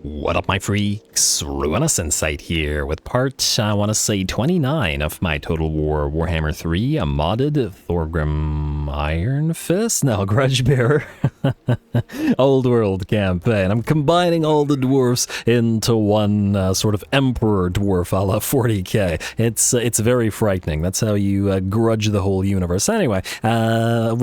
What up, my freaks? RuinusInsight here with part, I want to say 29 of my Total War Warhammer 3, a modded Thorgrim Iron Fist? No, Grudgebearer. Old World campaign. I'm combining all the dwarfs into one sort of Emperor dwarf a la 40k. It's very frightening. That's how you grudge the whole universe. Anyway, I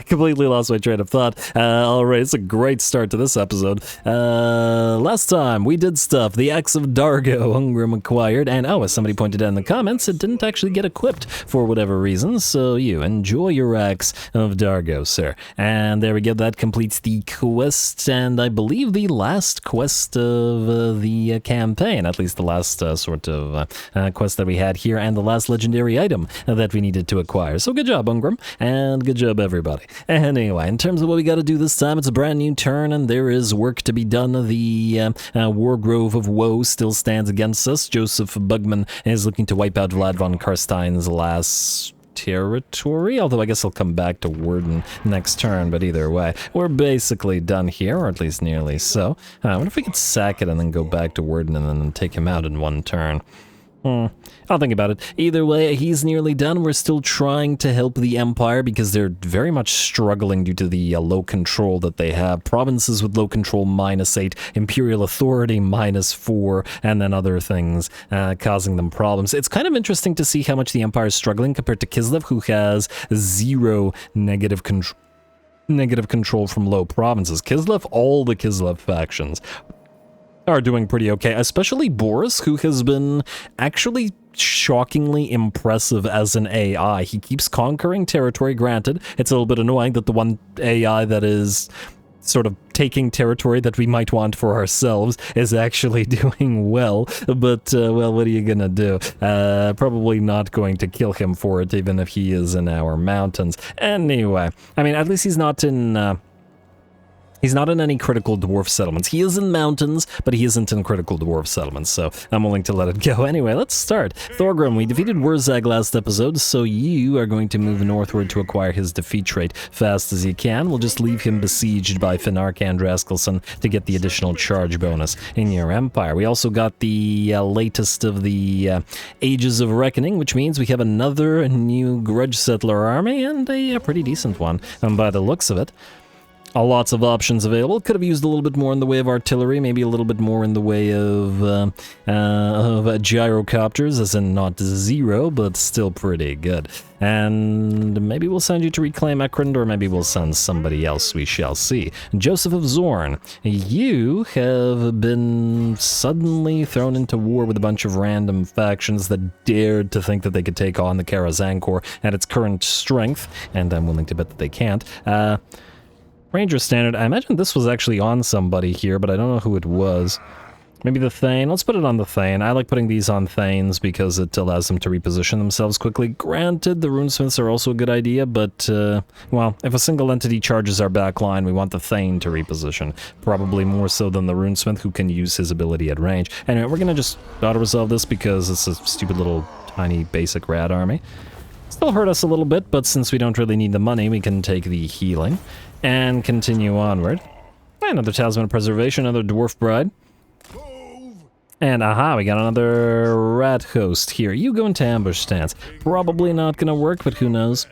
completely lost my train of thought. Alright, it's a great start to this episode. Last time we did stuff. The Axe of Dargo, Thorgrim acquired, and oh, as somebody pointed out in the comments, it didn't actually get equipped for whatever reason, so you enjoy your Axe of Dargo, sir. And there we go, that completes the quest, and I believe the last quest of the campaign, at least the last sort of quest that we had here, and the last legendary item that we needed to acquire. So good job, Thorgrim, and good job, everybody. Anyway, in terms of what we got to do this time, it's a brand new turn, and there is work to be done. The Wargrove of Woe still stands against us. Joseph Bugman is looking to wipe out Vlad von Karstein's last territory, although I guess I'll come back to Warden next turn, but either way, we're basically done here, or at least nearly so. I wonder if we could sack it and then go back to Warden and then take him out in one turn. I'll think about it. Either way, he's nearly done. We're still trying to help the Empire because they're very much struggling due to the low control that they have. Provinces with low control -8, Imperial Authority -4, and then other things causing them problems. It's kind of interesting to see how much the Empire is struggling compared to Kislev, who has 0 negative control from low provinces. Kislev, all the Kislev factions are doing pretty okay, especially Boris, who has been actually shockingly impressive as an AI. He keeps conquering territory. Granted, it's a little bit annoying that the one AI that is sort of taking territory that we might want for ourselves is actually doing well, but well, what are you gonna do? Probably not going to kill him for it, even if he is in our mountains. Anyway, I mean, at least he's not in any critical dwarf settlements. He is in mountains, but he isn't in critical dwarf settlements, so I'm willing to let it go. Anyway, let's start. Thorgrim, we defeated Wurzag last episode, so you are going to move northward to acquire his defeat trait fast as you can. We'll just leave him besieged by Finark and Raskelson to get the additional charge bonus in your empire. We also got the latest of the Ages of Reckoning, which means we have another new Grudge Settler army, and a pretty decent one, by the looks of it. Lots of options available. Could have used a little bit more in the way of artillery, maybe a little bit more in the way of gyrocopters, as in not 0, but still pretty good. And maybe we'll send you to reclaim Ekrund, or maybe we'll send somebody else, we shall see. Joseph of Zorn, you have been suddenly thrown into war with a bunch of random factions that dared to think that they could take on the Karaz Ankor at its current strength, and I'm willing to bet that they can't. Ranger Standard, I imagine this was actually on somebody here, but I don't know who it was. Maybe the Thane. Let's put it on the Thane. I like putting these on Thanes because it allows them to reposition themselves quickly. Granted, the Runesmiths are also a good idea, but, well, if a single entity charges our backline, we want the Thane to reposition. Probably more so than the Runesmith, who can use his ability at range. Anyway, we're gonna just auto-resolve this because it's a stupid little tiny basic rad army. Still hurt us a little bit, but since we don't really need the money, we can take the healing and continue onward. Another Talisman of Preservation, another Dwarf Bride. And aha, we got another Rat Host here. You go into ambush stance. Probably not gonna work, but who knows?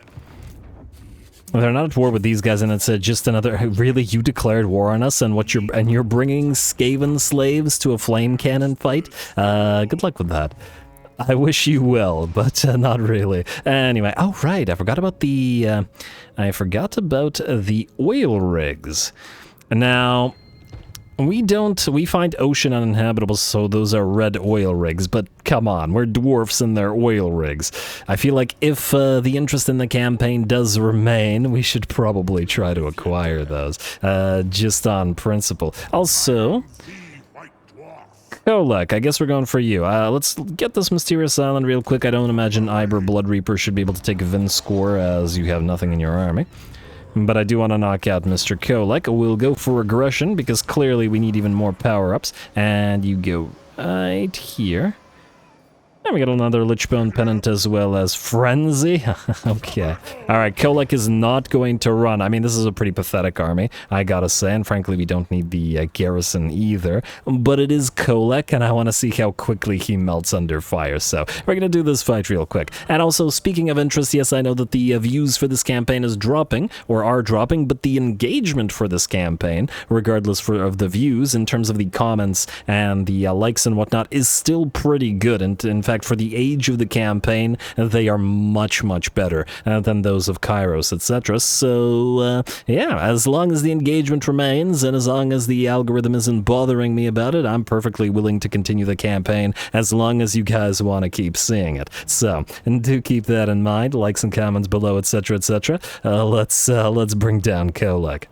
Well, they're not at war with these guys, and it's just another. Really, you declared war on us, and you're bringing Skaven slaves to a flame cannon fight? Good luck with that. I wish you well, but not really. Anyway, oh right, I forgot about the oil rigs. Now, we find ocean uninhabitable, so those are red oil rigs, but come on, we're dwarfs and they're oil rigs. I feel like if the interest in the campaign does remain, we should probably try to acquire those, just on principle. Also, Kolk, I guess we're going for you. Let's get this mysterious island real quick. I don't imagine Iber Blood Reaper should be able to take Vinscore, as you have nothing in your army. But I do want to knock out Mr. Kolk. We'll go for aggression, because clearly we need even more power-ups. And you go right here. And we got another Lichbone Pennant as well as Frenzy. Okay. Alright, Kolk is not going to run. I mean, this is a pretty pathetic army, I gotta say, and frankly, we don't need the garrison either. But it is Kolk, and I want to see how quickly he melts under fire, so we're gonna do this fight real quick. And also, speaking of interest, yes, I know that the views for this campaign is dropping, or are dropping, but the engagement for this campaign, regardless of the views, in terms of the comments and the likes and whatnot, is still pretty good, and in fact, for the age of the campaign, they are much, much better than those of Kairos, etc. So, yeah, as long as the engagement remains, and as long as the algorithm isn't bothering me about it, I'm perfectly willing to continue the campaign, as long as you guys want to keep seeing it. So, and do keep that in mind, likes and comments below, etc., etc. Let's bring down Kolk.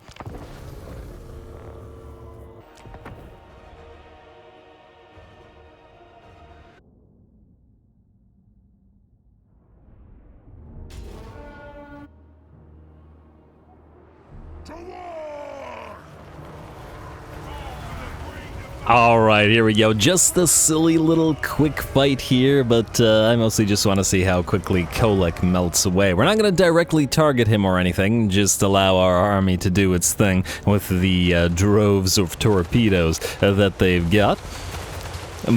Alright, here we go. Just a silly little quick fight here, but I mostly just want to see how quickly Kolk melts away. We're not going to directly target him or anything, just allow our army to do its thing with the droves of torpedoes that they've got.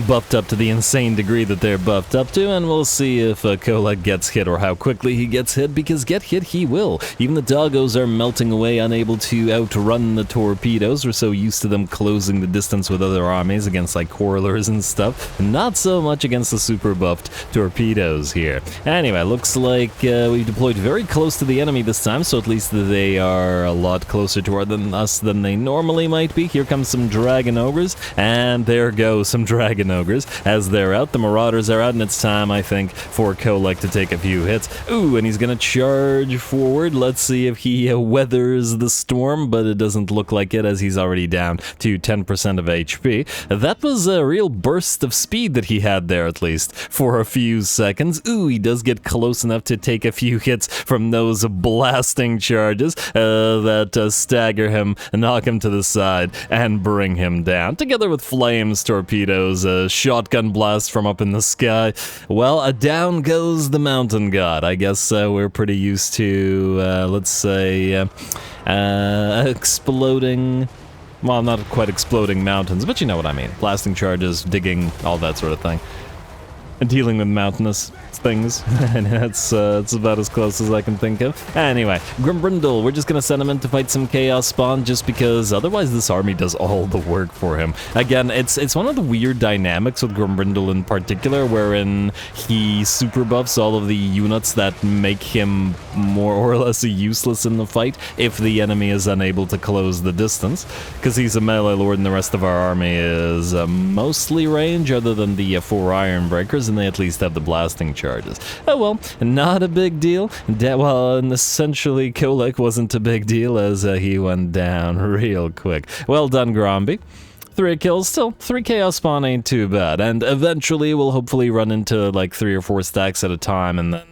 Buffed up to the insane degree that they're buffed up to, and we'll see if Kolk gets hit or how quickly he gets hit, because get hit he will. Even the doggos are melting away, unable to outrun the torpedoes. We're so used to them closing the distance with other armies against like Horlers and stuff. Not so much against the super buffed torpedoes here. Anyway, looks like we deployed very close to the enemy this time, so at least they are a lot closer to us than they normally might be. Here comes some Dragon Ogres, and there go some Dragon Ogres. As they're out, the Marauders are out, and it's time, I think, for Kolk to take a few hits. Ooh, and he's gonna charge forward. Let's see if he weathers the storm, but it doesn't look like it, as he's already down to 10% of HP. That was a real burst of speed that he had there, at least, for a few seconds. Ooh, he does get close enough to take a few hits from those blasting charges that stagger him, knock him to the side, and bring him down, together with flames, torpedoes, a shotgun blast from up in the sky. Well, down goes the mountain god. I guess we're pretty used to, let's say, exploding... Well, not quite exploding mountains, but you know what I mean. Blasting charges, digging, all that sort of thing. And dealing with mountainous things, and that's about as close as I can think of. Anyway, Grimbrindle, we're just gonna send him in to fight some Chaos Spawn, just because otherwise this army does all the work for him. Again, it's one of the weird dynamics with Grimbrindle in particular, wherein he super buffs all of the units that make him more or less useless in the fight if the enemy is unable to close the distance, because he's a melee lord and the rest of our army is mostly range, other than the 4 Iron Breakers, and they at least have the blasting charges. Oh well, not a big deal. Well, and essentially Kolk wasn't a big deal, as he went down real quick. Well done, Gromby. 3 kills, still 3 Chaos Spawn ain't too bad, and eventually we'll hopefully run into like 3 or 4 stacks at a time, and then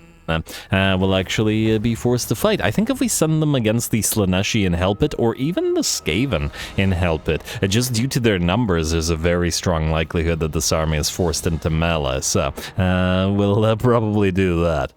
we'll actually be forced to fight. I think if we send them against the Slaneshi in Helpit, or even the Skaven in Helpit, just due to their numbers, there's a very strong likelihood that this army is forced into melee, so we'll probably do that.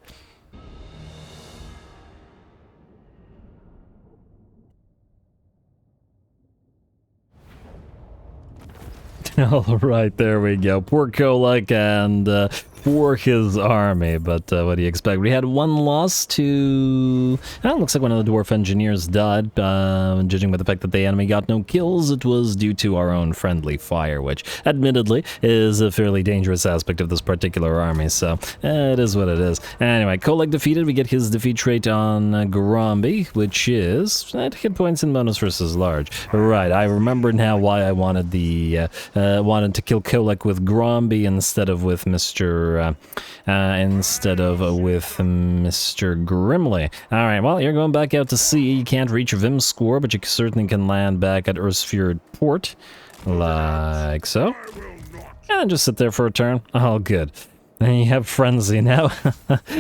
Alright, there we go. Poor Kolk, and for his army, but what do you expect? We had 1 loss to... It looks like one of the Dwarf Engineers died. Judging by the fact that the enemy got no kills, it was due to our own friendly fire, which admittedly is a fairly dangerous aspect of this particular army, so it is what it is. Anyway, Kolk defeated. We get his defeat trait on Gromby, which is hit points and bonus versus large. Right, I remember now why I wanted the wanted to kill Kolk with Gromby instead of with Mr. Grimly. Alright, well, you're going back out to sea. You can't reach Vimscore, but you certainly can land back at Earthfjord Port. Like so. And just sit there for a turn. Oh, good. And you have Frenzy now.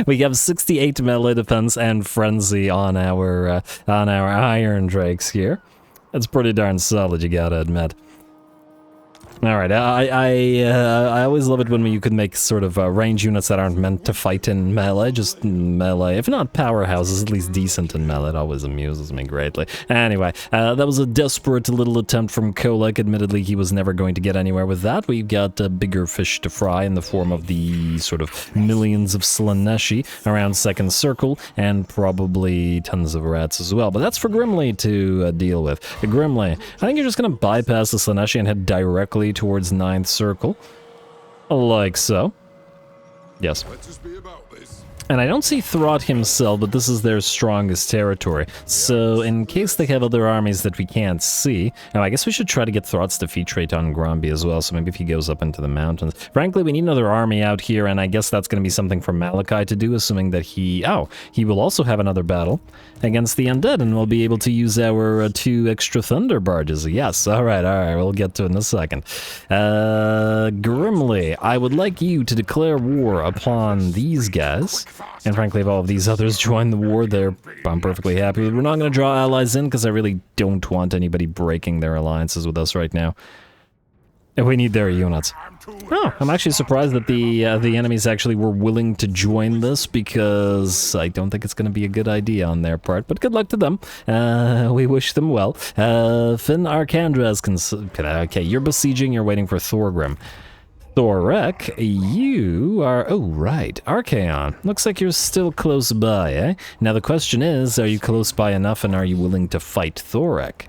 We have 68 melee defense and Frenzy on our Iron Drakes here. That's pretty darn solid, you gotta admit. All right, I always love it when you can make sort of range units that aren't meant to fight in melee, just melee. If not powerhouses, at least decent in melee. It always amuses me greatly. Anyway, that was a desperate little attempt from Kolk. Admittedly, he was never going to get anywhere with that. We've got bigger fish to fry in the form of the sort of millions of Slaneshi around second circle, and probably tons of rats as well. But that's for Grimly to deal with. Grimly, I think you're just going to bypass the Slaneshi and head directly towards ninth circle, like so. Yes. And I don't see Throt himself, but this is their strongest territory. So in case they have other armies that we can't see, now I guess we should try to get Throt's defeat rate on Gromby as well, so maybe if he goes up into the mountains. Frankly, we need another army out here, and I guess that's going to be something for Malakai to do, assuming that he will also have another battle against the undead, and we'll be able to use our 2 extra thunder barges. Yes, alright, we'll get to it in a second. Grimly, I would like you to declare war upon these guys. And frankly, if all of these others join the war, I'm perfectly happy. We're not going to draw allies in, because I really don't want anybody breaking their alliances with us right now. And we need their units. Oh, I'm actually surprised that the enemies actually were willing to join this, because I don't think it's going to be a good idea on their part, but good luck to them. We wish them well. Finn Arkandra okay, you're besieging, you're waiting for Thorgrim. Thorek, you are... Oh, right. Archaon. Looks like you're still close by, eh? Now the question is, are you close by enough, and are you willing to fight Thorek?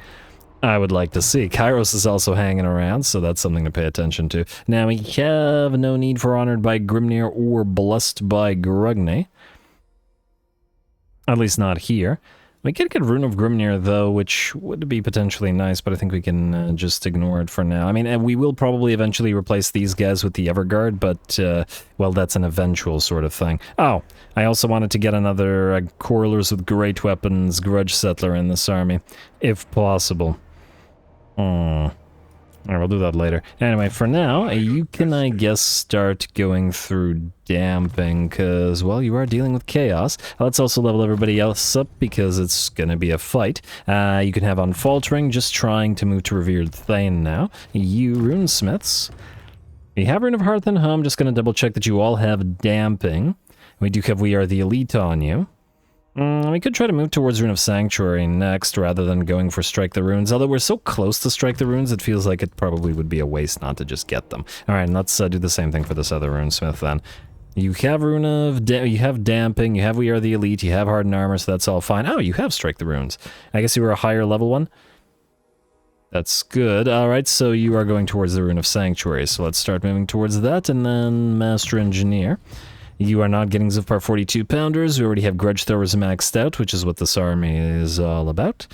I would like to see. Kairos is also hanging around, so that's something to pay attention to. Now, we have no need for Honored by Grimnir or Blessed by Grugni. At least not here. We could get Rune of Grimnir, though, which would be potentially nice, but I think we can just ignore it for now. I mean, we will probably eventually replace these guys with the Everguard, but, well, that's an eventual sort of thing. Oh, I also wanted to get another Quarrelers with Great Weapons Grudge Settler in this army, if possible. Alright, we'll do that later. Anyway, for now, you can, I guess, start going through damping, because, well, you are dealing with chaos. Let's also level everybody else up, because it's gonna be a fight. You can have Unfaltering, just trying to move to Revered Thane now. You Runesmiths. We have Rune of Hearth and Home, just gonna double check that you all have damping. We do have We Are the Elite on you. We could try to move towards Rune of Sanctuary next, rather than going for Strike the Runes. Although we're so close to Strike the Runes, it feels like it probably would be a waste not to just get them. Alright, let's do the same thing for this other Runesmith then. You have you have Damping, you have We Are the Elite, you have Hardened Armor, so that's all fine. Oh, you have Strike the Runes. I guess you were a higher level one? That's good. Alright, so you are going towards the Rune of Sanctuary, so let's start moving towards that, and then Master Engineer. You are not getting Zipar 42 pounders. We already have Grudge Throwers maxed out, which is what this army is all about.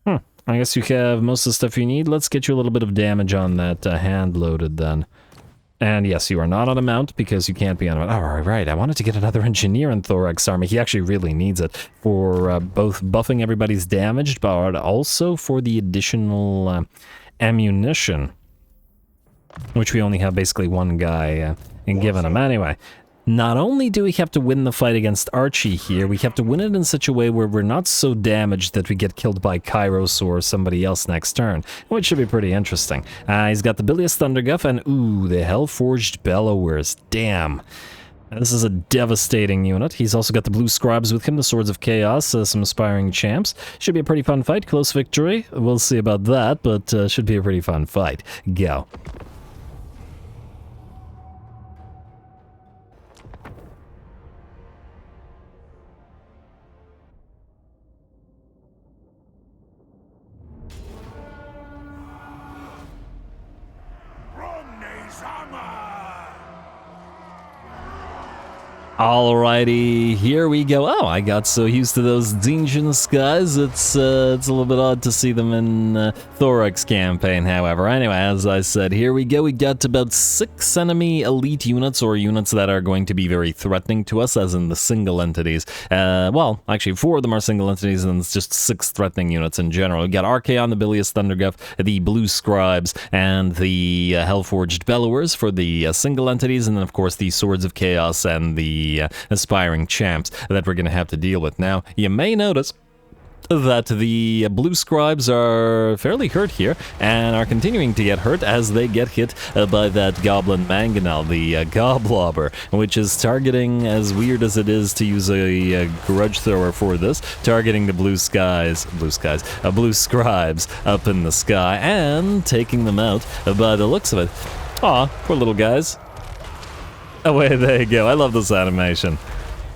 I guess you have most of the stuff you need. Let's get you a little bit of damage on that hand-loaded then. And yes, you are not on a mount because you can't be on a mount. Oh, right. I wanted to get another engineer in Thorek's army. He actually really needs it for both buffing everybody's damaged, but also for the additional ammunition, which we only have basically one guy given him. Anyway. Not only do we have to win the fight against Archie here, we have to win it in such a way where we're not so damaged that we get killed by Kairos or somebody else next turn, which should be pretty interesting. He's got the Bilious Thunderguff and, ooh, the Hellforged Bellowers. Damn. This is a devastating unit. He's also got the Blue Scribes with him, the Swords of Chaos, some Aspiring Champs. Should be a pretty fun fight. Close victory. We'll see about that, but should be a pretty fun fight. Go. Alrighty, here we go. Oh, I got so used to those Zinjan skies, it's a little bit odd to see them in Thorek's campaign, however. Anyway, as I said, here we go. We got about 6 enemy elite units, or units that are going to be very threatening to us, as in the single entities. Well, actually, 4 of them are single entities, and it's just 6 threatening units in general. We got Archaon, the Bilious Thunderguff, the Blue Scribes, and the Hellforged Bellowers for the single entities, and then, of course, the Swords of Chaos and the Aspiring Champs that we're going to have to deal with. Now, you may notice that the blue scribes are fairly hurt here and are continuing to get hurt as they get hit by that goblin mangonel, the goblobber, which is targeting, as weird as it is to use a grudge thrower for this, targeting the blue scribes up in the sky and taking them out by the looks of it. Aw, poor little guys. Away they go. I love this animation.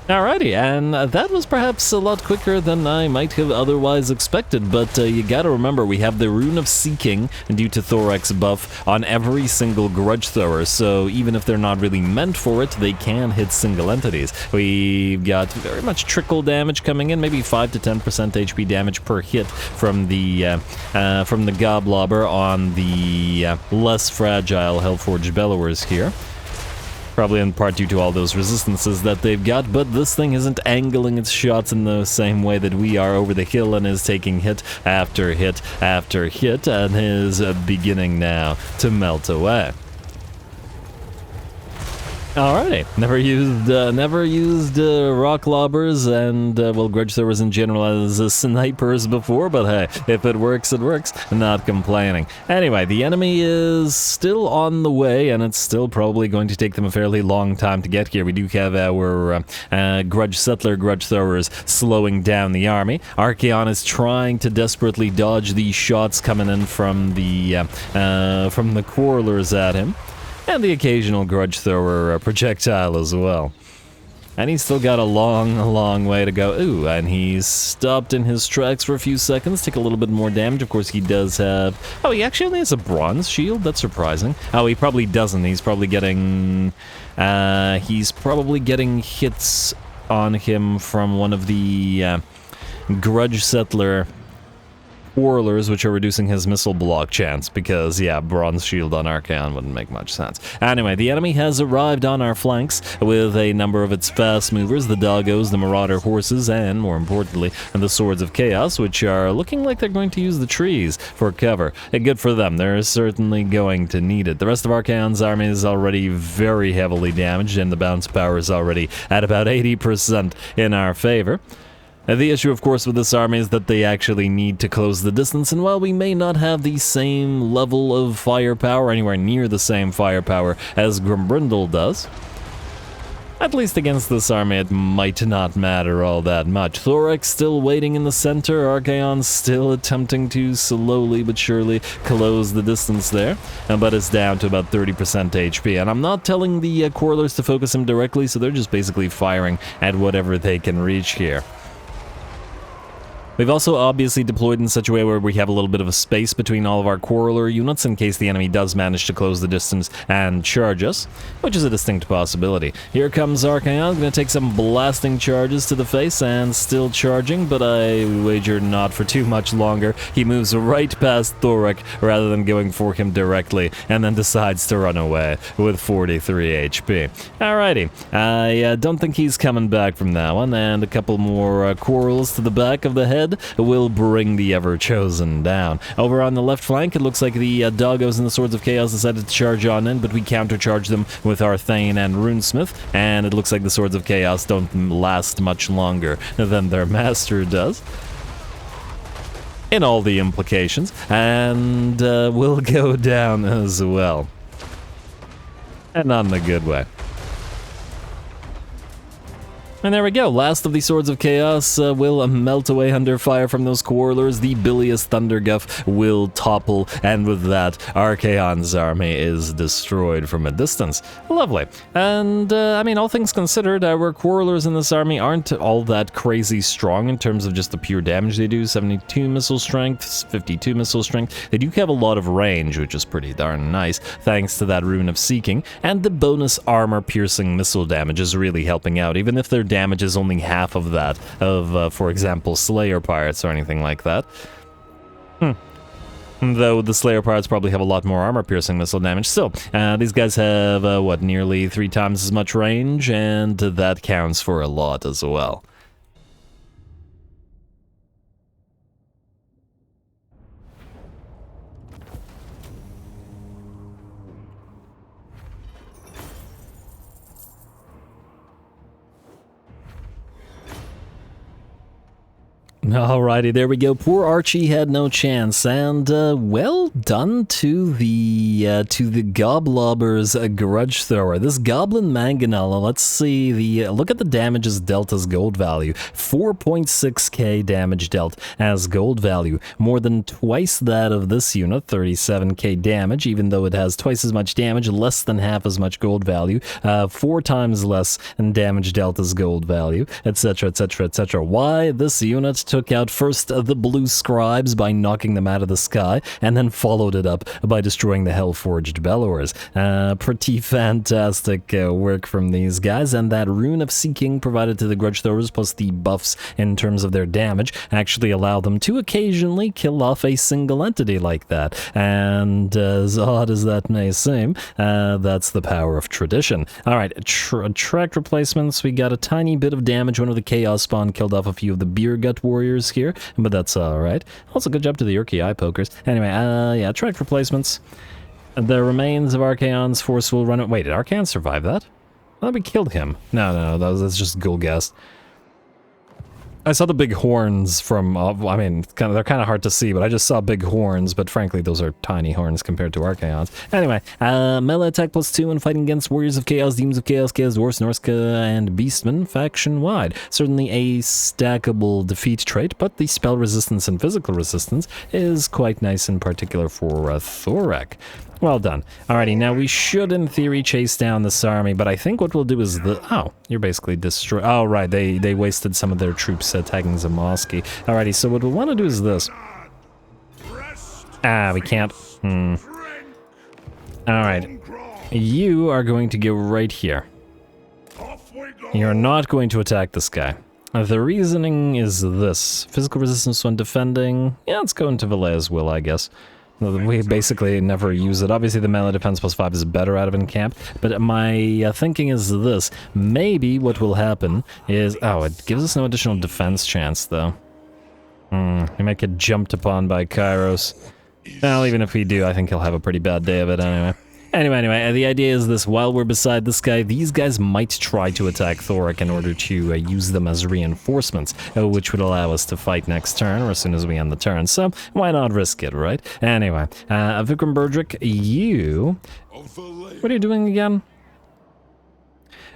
Alrighty, and that was perhaps a lot quicker than I might have otherwise expected, but you gotta remember we have the Rune of Seeking due to Thorak's buff on every single grudge thrower, so even if they're not really meant for it, they can hit single entities. We've got very much trickle damage coming in, maybe 5 to 10% HP damage per hit from the Goblobber on the less fragile Hellforged Bellowers here. Probably in part due to all those resistances that they've got, but this thing isn't angling its shots in the same way that we are over the hill and is taking hit after hit after hit and is beginning now to melt away. Alrighty, never used rock lobbers and well, grudge throwers in general as snipers before, but hey, if it works, it works. Not complaining. Anyway, the enemy is still on the way, and it's still probably going to take them a fairly long time to get here. We do have our grudge throwers slowing down the army. Archaon is trying to desperately dodge the shots coming in from the quarrelers at him. And the occasional grudge thrower projectile as well. And he's still got a long way to go. Ooh, and he's stopped in his tracks for a few seconds, take a little bit more damage. Of course, he does have... Oh, he actually only has a bronze shield? That's surprising. Oh, he probably doesn't. He's probably getting hits on him from one of the grudge settler Quarrelers, which are reducing his missile block chance, because, yeah, bronze shield on Archaon wouldn't make much sense. Anyway, the enemy has arrived on our flanks with a number of its fast movers, the doggos, the marauder horses, and, more importantly, the swords of chaos, which are looking like they're going to use the trees for cover. And good for them, they're certainly going to need it. The rest of Archaon's army is already very heavily damaged, and the bounce power is already at about 80% in our favor. The issue, of course, with this army is that they actually need to close the distance, and while we may not have the same level of firepower, anywhere near the same firepower as Grimbrindle does, at least against this army it might not matter all that much. Thorak's still waiting in the center, Archaon's still attempting to slowly but surely close the distance there, but it's down to about 30% HP, and I'm not telling the Quarrelers to focus him directly, so they're just basically firing at whatever they can reach here. We've also obviously deployed in such a way where we have a little bit of a space between all of our Quarreler units in case the enemy does manage to close the distance and charge us, which is a distinct possibility. Here comes Archaon, gonna take some blasting charges to the face and still charging, but I wager not for too much longer. He moves right past Thorak rather than going for him directly, and then decides to run away with 43 HP. Alrighty, I don't think he's coming back from that one, and a couple more Quarrels to the back of the head will bring the Ever-Chosen down. Over on the left flank, it looks like the Doggos and the Swords of Chaos decided to charge on in, but we countercharge them with our Thane and Runesmith, and it looks like the Swords of Chaos don't last much longer than their master does, in all the implications, and will go down as well. And not in a good way. And there we go, last of the Swords of Chaos will melt away under fire from those Quarrelers. The bilious Thunderguff will topple, and with that, Archaon's army is destroyed from a distance. Lovely. And, I mean, all things considered, our Quarrelers in this army aren't all that crazy strong in terms of just the pure damage they do. 72 missile strength, 52 missile strength. They do have a lot of range, which is pretty darn nice, thanks to that Rune of Seeking, and the bonus armor-piercing missile damage is really helping out, even if their damage is only half of that of, for example, Slayer Pirates or anything like that. Though the Slayer Pirates probably have a lot more armor-piercing missile damage. Still, these guys have, what, nearly 3 times as much range, and that counts for a lot as well. Alrighty, there we go. Poor Archie had no chance, and well done to the Goblobber's Grudge Thrower. This Goblin Mangonel, let's see, look at the damages dealt as gold value. 4.6k damage dealt as gold value. More than twice that of this unit, 37k damage, even though it has twice as much damage, less than half as much gold value, 4 times less in damage dealt as gold value, etc, etc, etc. Why? This unit took out first the blue scribes by knocking them out of the sky, and then followed it up by destroying the Hellforged Bellowers. Pretty fantastic work from these guys, and that Rune of Seeking provided to the Grudge Throwers, plus the buffs in terms of their damage, actually allow them to occasionally kill off a single entity like that. And as odd as that may seem, that's the power of tradition. Alright, track replacements. We got a tiny bit of damage. One of the Chaos Spawn killed off a few of the Beer Gut Warriors here, but that's alright. Also, good job to the Urki Eye Pokers. Anyway, yeah, track replacements. The remains of Archaon's force will run... Wait, did Archaon survive that? I thought we killed him. No, that's just Gulgast. I saw the big horns from, I mean, they're kind of hard to see, but I just saw big horns, but frankly, those are tiny horns compared to Archaon's. Anyway, melee attack +2 when fighting against Warriors of Chaos, Demons of Chaos, Chaos Dwarfs, Norska, and Beastmen faction-wide. Certainly a stackable defeat trait, but the spell resistance and physical resistance is quite nice, in particular for Thorek. Well done. Alrighty, now we should, in theory, chase down this army, but I think what we'll do is oh, you're basically destroy... Oh, right, they wasted some of their troops attacking Zamoski. Alrighty, so what we'll want to do is this. We can't. Alright. You are going to go right here. You're not going to attack this guy. The reasoning is this. Physical resistance when defending. Yeah, let's go into Valea's Will, I guess. We basically never use it. Obviously, the melee defense +5 is better out of in camp, but my thinking is this. Maybe what will happen is... Oh, it gives us no additional defense chance, though. We might get jumped upon by Kairos. Well, even if we do, I think he'll have a pretty bad day of it anyway. Anyway, the idea is this. While we're beside this guy, these guys might try to attack Thorek in order to use them as reinforcements, which would allow us to fight next turn, or as soon as we end the turn, so why not risk it, right? Anyway, Vikram Burdrick, you... What are you doing again?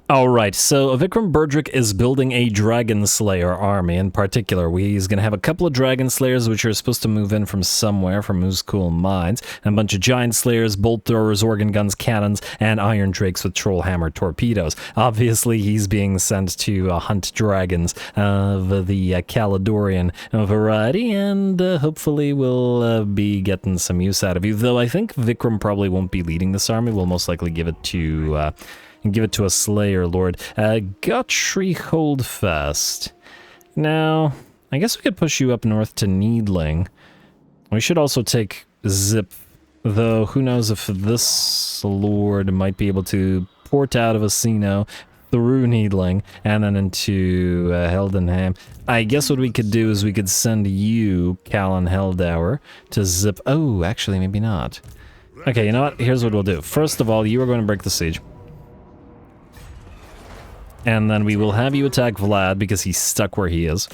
Alright, so Vikram Burdrick is building a Dragon Slayer army in particular. He's going to have a couple of Dragon Slayers which are supposed to move in from somewhere, from Uzkul Mines, and a bunch of Giant Slayers, Bolt Throwers, Organ Guns, Cannons, and Iron Drakes with Troll Hammer torpedoes. Obviously, he's being sent to hunt dragons of the Caledorian variety, and hopefully we'll be getting some use out of you. Though I think Vikram probably won't be leading this army. We'll most likely give it to... give it to a Slayer Lord. Guthrie Holdfast. Now, I guess we could push you up north to Needling. We should also take Zip, though who knows if this Lord might be able to port out of Asino through Needling and then into Heldenham. I guess what we could do is we could send you, Callan Heldower, to Zip. Oh, actually, maybe not. Okay, you know what? Here's what we'll do. First of all, you are going to break the siege. And then we will have you attack Vlad because he's stuck where he is.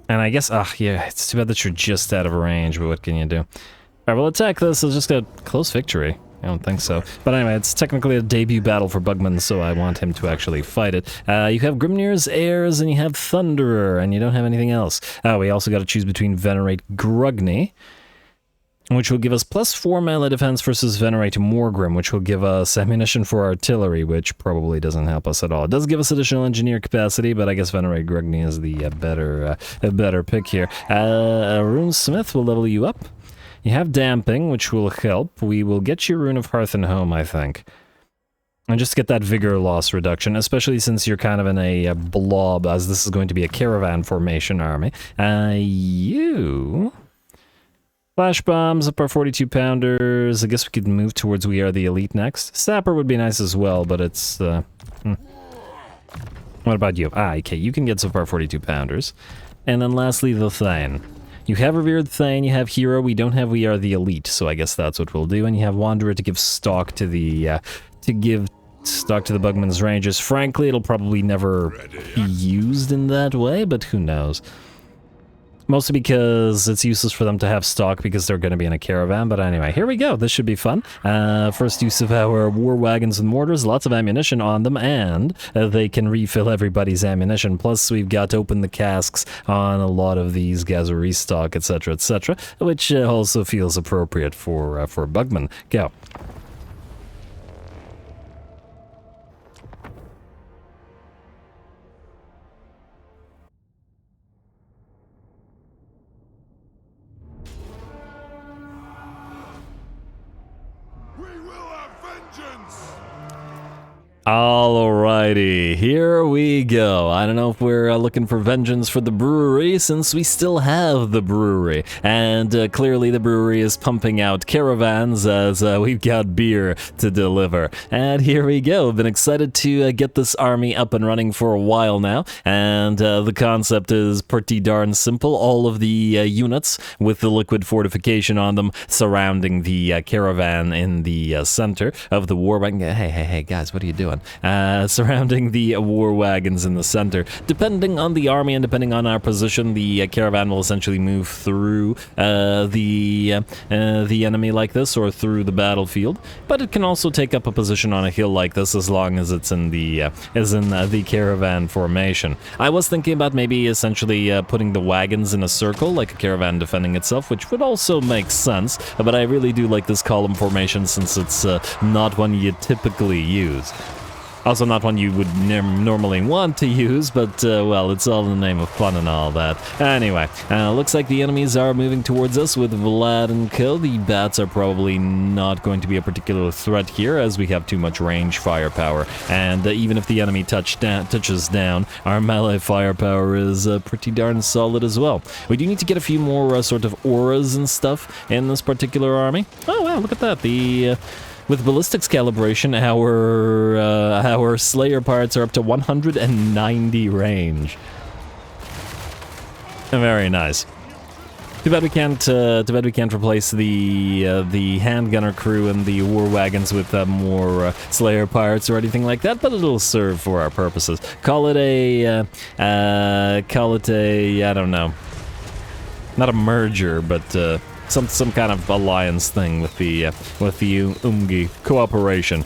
And I guess, yeah, it's too bad that you're just out of range, but what can you do? Alright, we'll attack this. It's just a close victory. I don't think so. But anyway, it's technically a debut battle for Bugman, so I want him to actually fight it. You have Grimnir's Heirs, and you have Thunderer, and you don't have anything else. We also got to choose between Venerate Grugni, which will give us +4 melee defense versus Venerate Morgrim, which will give us ammunition for artillery, which probably doesn't help us at all. It does give us additional engineer capacity, but I guess Venerate Grugni is the better pick here. Rune Smith will level you up. You have Damping, which will help. We will get you Rune of Hearth and Home, I think. And just get that vigor loss reduction, especially since you're kind of in a blob, as this is going to be a caravan formation army. You... Flash bombs up our 42-pounders. I guess we could move towards We Are the Elite next. Sapper would be nice as well, but it's... What about you? Okay, you can get so far 42-pounders. And then lastly, the Thane. You have Revered Thane, you have Hero, we don't have We Are the Elite, so I guess that's what we'll do. And you have Wanderer to give stock to the... to give Stock to the Bugman's Rangers. Frankly, it'll probably never be used in that way, but who knows. Mostly because it's useless for them to have stock because they're going to be in a caravan. But anyway, here we go. This should be fun. First use of our war wagons and mortars. Lots of ammunition on them, and they can refill everybody's ammunition. Plus, we've got to open the casks on a lot of these guys, restock, etc., etc., which also feels appropriate for Bugman. Go. Alrighty, here we go. I don't know if we're looking for vengeance for the brewery, since we still have the brewery. And clearly the brewery is pumping out caravans as we've got beer to deliver. And here we go. I've been excited to get this army up and running for a while now. And the concept is pretty darn simple. All of the units with the liquid fortification on them surrounding the caravan in the center of the warband. Hey, guys, what are you doing? Surrounding the war wagons in the center. Depending on the army and depending on our position, the caravan will essentially move through the enemy like this, or through the battlefield. But it can also take up a position on a hill like this, as long as it's in the caravan formation. I was thinking about maybe essentially putting the wagons in a circle, like a caravan defending itself, which would also make sense. But I really do like this column formation, since it's not one you typically use. Also not one you would normally want to use, but, well, it's all in the name of fun and all that. Anyway, looks like the enemies are moving towards us with Vlad and Kill. The bats are probably not going to be a particular threat here, as we have too much range firepower. And even if the enemy touches down, our melee firepower is pretty darn solid as well. We do need to get a few more sort of auras and stuff in this particular army. Oh, wow, look at that. With ballistics calibration, our Slayer parts are up to 190 range. Very nice. Too bad we can't replace the handgunner crew and the war wagons with more Slayer parts or anything like that, but it'll serve for our purposes. Call it a I don't know, not a merger, but some kind of alliance thing with the Umgi cooperation.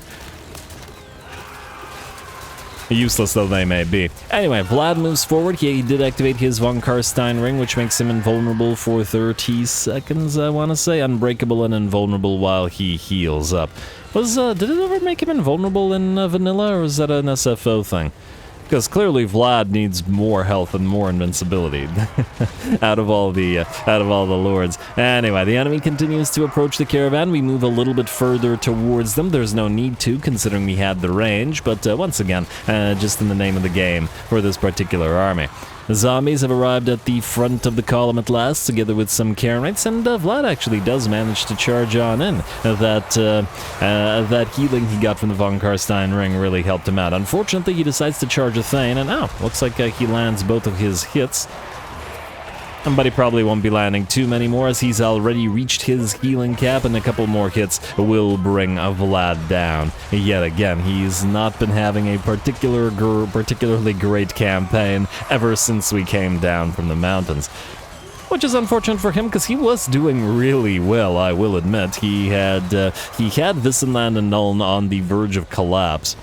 Useless though they may be. Anyway, Vlad moves forward. He did activate his Von Karstein ring, which makes him invulnerable for 30 seconds, I want to say. Unbreakable and invulnerable while he heals up. Did it ever make him invulnerable in vanilla, or is that an SFO thing? Because clearly Vlad needs more health and more invincibility out of all the lords. Anyway, the enemy continues to approach the caravan. We move a little bit further towards them. There's no need to, considering we had the range, but once again, just in the name of the game for this particular army. The zombies have arrived at the front of the column at last, together with some Karenites, and Vlad actually does manage to charge on in. That healing he got from the Von Karstein ring really helped him out. Unfortunately, he decides to charge a Thane, and looks like he lands both of his hits. But he probably won't be landing too many more, as he's already reached his healing cap, and a couple more hits will bring Vlad down. Yet again, he's not been having a particularly great campaign ever since we came down from the mountains. Which is unfortunate for him, because he was doing really well, I will admit. He had Visenland and Nuln on the verge of collapse.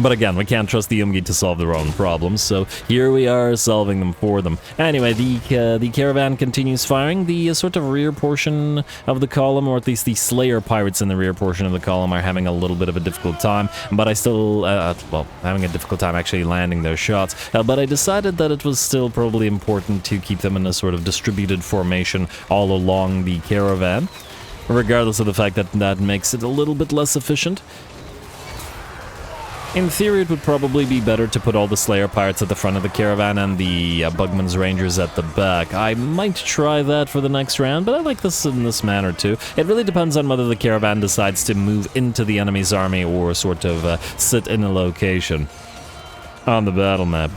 But again, we can't trust the Umgi to solve their own problems, so here we are solving them for them. Anyway, the caravan continues firing. The sort of rear portion of the column, or at least the Slayer pirates in the rear portion of the column, are having a little bit of a difficult time, but I still, having a difficult time actually landing their shots. But I decided that it was still probably important to keep them in a sort of distributed formation all along the caravan, regardless of the fact that that makes it a little bit less efficient. In theory, it would probably be better to put all the Slayer pirates at the front of the caravan and the Bugman's Rangers at the back. I might try that for the next round, but I like this in this manner too. It really depends on whether the caravan decides to move into the enemy's army or sort of sit in a location on the battle map.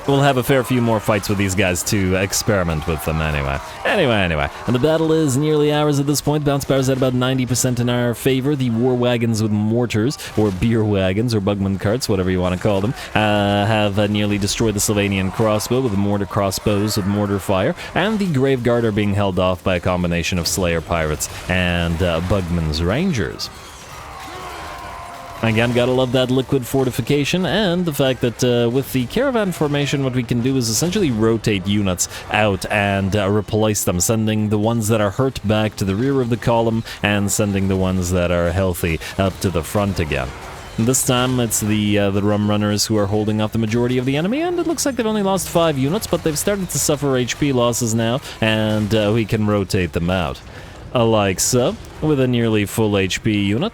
We'll have a fair few more fights with these guys to experiment with them anyway. Anyway. And the battle is nearly ours at this point. Bounce power's at about 90% in our favor. The war wagons with mortars, or beer wagons, or bugman carts, whatever you want to call them, have nearly destroyed the Sylvanian crossbow with mortar crossbows with mortar fire. And the Graveguard are being held off by a combination of Slayer Pirates and Bugman's Rangers. Again, gotta love that liquid fortification, and the fact that with the caravan formation, what we can do is essentially rotate units out and replace them, sending the ones that are hurt back to the rear of the column, and sending the ones that are healthy up to the front again. This time, it's the Rum Runners who are holding off the majority of the enemy, and it looks like they've only lost 5 units, but they've started to suffer HP losses now, and we can rotate them out. Like so, with a nearly full HP unit.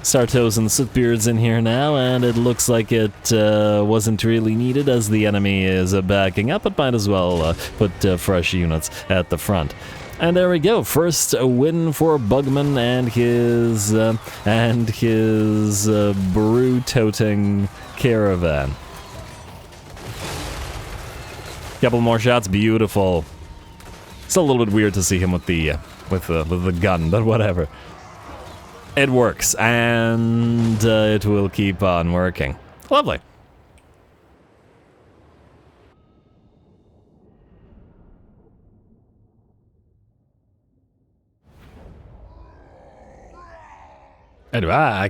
Sartos and Sootbeard's in here now, and it looks like it wasn't really needed as the enemy is backing up, but might as well put fresh units at the front. And there we go, first win for Bugman and his brew-toting caravan. Couple more shots, beautiful. It's a little bit weird to see him with the gun, but whatever. It works, and it will keep on working. Lovely.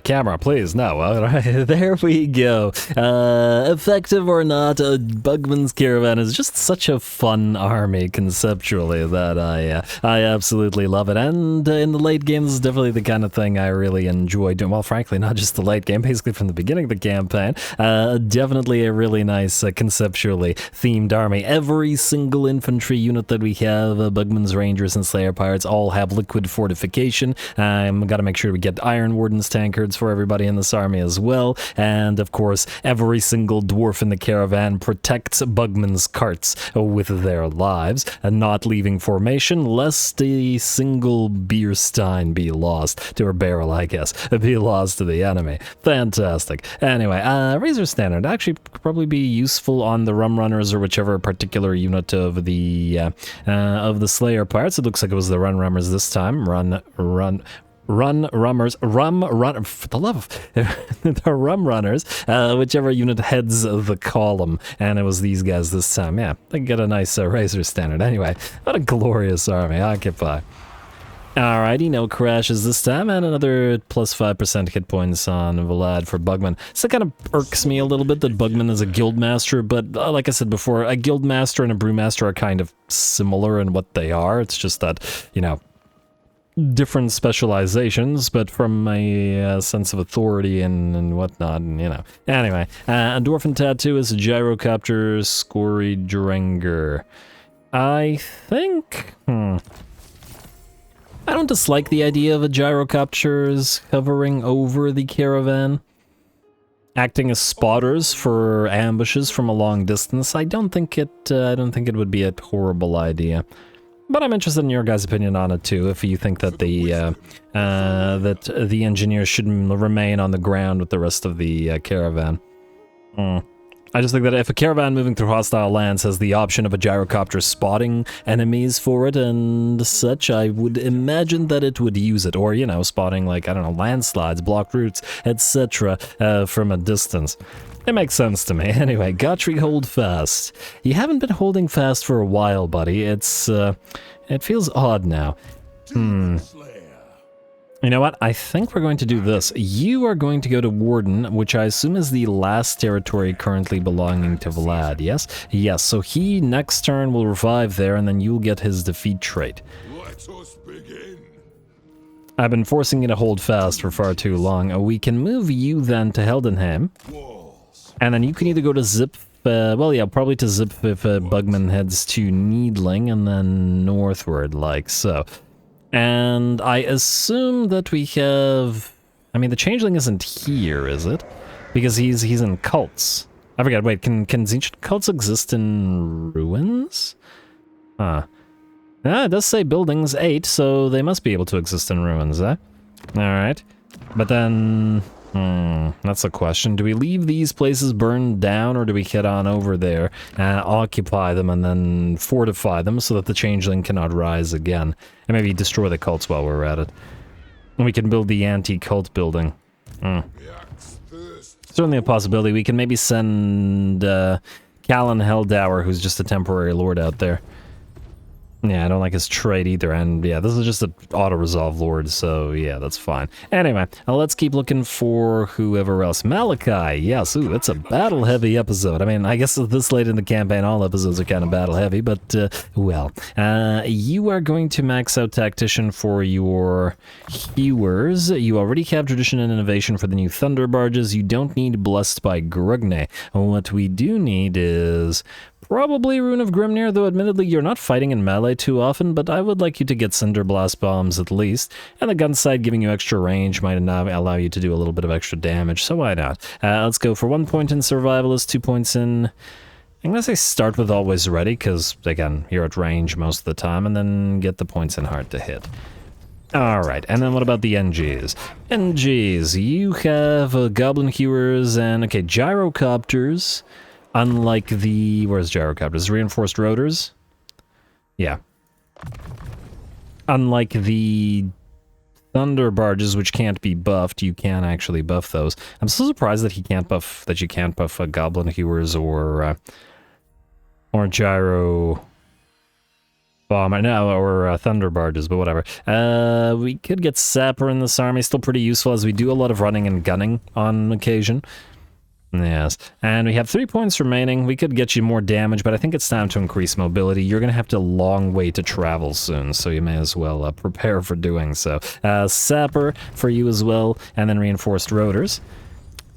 Camera, please. No, all right, there we go. Effective or not, Bugman's Caravan is just such a fun army conceptually that I absolutely love it. And in the late game, this is definitely the kind of thing I really enjoy doing. Well, frankly, not just the late game, basically from the beginning of the campaign. Definitely a really nice, conceptually themed army. Every single infantry unit that we have, Bugman's Rangers and Slayer Pirates, all have liquid fortification. Gotta make sure we get Iron Warden's tankards for everybody in this army as well, and of course every single dwarf in the caravan protects Bugman's carts with their lives and not leaving formation lest a single beer stein be lost, or barrel I guess, be lost to the enemy. Fantastic. Anyway, Razor Standard actually probably be useful on the Rum Runners or whichever particular unit of the Slayer Pirates. It looks like it was the Rum Runners this time. Rum Runners, for the love of the Rum Runners, whichever unit heads the column, and it was these guys this time. Yeah, they get a nice Razor Standard. Anyway, what a glorious army. Occupy. Alrighty, no crashes this time, and another plus 5% hit points on Vlad for Bugman. So it kind of irks me a little bit that Bugman is a guildmaster, but like I said before, a guildmaster and a brewmaster are kind of similar in what they are. It's just that, you know, different specializations, but from a sense of authority and whatnot, and you know. Anyway, a Dwarfen Tattoo is a Gyrocopter Scory Drenger. I think, I don't dislike the idea of a Gyrocopters hovering over the caravan, acting as spotters for ambushes from a long distance. I don't think it would be a horrible idea. But I'm interested in your guys' opinion on it too. If you think that the engineers should remain on the ground with the rest of the caravan. I just think that if a caravan moving through hostile lands has the option of a gyrocopter spotting enemies for it and such, I would imagine that it would use it, or you know, spotting like, I don't know, landslides, blocked routes, etc. From a distance. It makes sense to me. Anyway, Gotri, hold fast. You haven't been holding fast for a while, buddy. It feels odd now. You know what? I think we're going to do this. You are going to go to Warden, which I assume is the last territory currently belonging to Vlad, yes? Yes, so he next turn will revive there, and then you'll get his defeat trait. Let us begin. I've been forcing you to hold fast for far too long. We can move you then to Heldenheim. And then you can either go to Zip, well, yeah, probably to Zip if Bugman heads to Needling, and then northward, like so. And I assume that we have... I mean, the Changeling isn't here, is it? Because he's in cults. I forget, wait, can ancient cults exist in ruins? Huh. Yeah, it does say buildings 8, so they must be able to exist in ruins, eh? Alright. But then... That's a question. Do we leave these places burned down, or do we head on over there, occupy them, and then fortify them so that the changeling cannot rise again? And maybe destroy the cults while we're at it. And we can build the anti-cult building. Certainly a possibility. We can maybe send Callan Helldower, who's just a temporary lord out there. Yeah, I don't like his trade either, and yeah, this is just an auto-resolve lord, so yeah, that's fine. Anyway, let's keep looking for whoever else. Malakai, yes, ooh, it's a battle-heavy episode. I mean, I guess this late in the campaign, all episodes are kind of battle-heavy, but, well. You are going to max out Tactician for your hewers. You already have Tradition and Innovation for the new Thunder Barges. You don't need Blessed by Grugne. What we do need is probably Rune of Grimnir, though admittedly you're not fighting in melee too often, but I would like you to get Cinder Blast Bombs at least, and the gun sight giving you extra range might now allow you to do a little bit of extra damage, so why not? Let's go for 1 point in Survivalist, 2 points in... I'm gonna say start with Always Ready, because, again, you're at range most of the time, and then get the points in Hard to Hit. Alright, and then what about the NGs? NGs, you have Goblin Hewers and, okay, Gyrocopters. Unlike the... where's Gyrocopters? Reinforced Rotors? Yeah. Unlike the Thunder Barges, which can't be buffed, you can actually buff those. I'm so surprised that you can't buff Goblin Hewers or Gyro Bomber, no, or Thunder Barges, but whatever. We could get Sapper in this army, still pretty useful as we do a lot of running and gunning on occasion. Yes, and we have 3 points remaining. We could get you more damage, but I think it's time to increase mobility. You're going to have to long way to travel soon, so you may as well prepare for doing so. Sapper for you as well, and then Reinforced Rotors.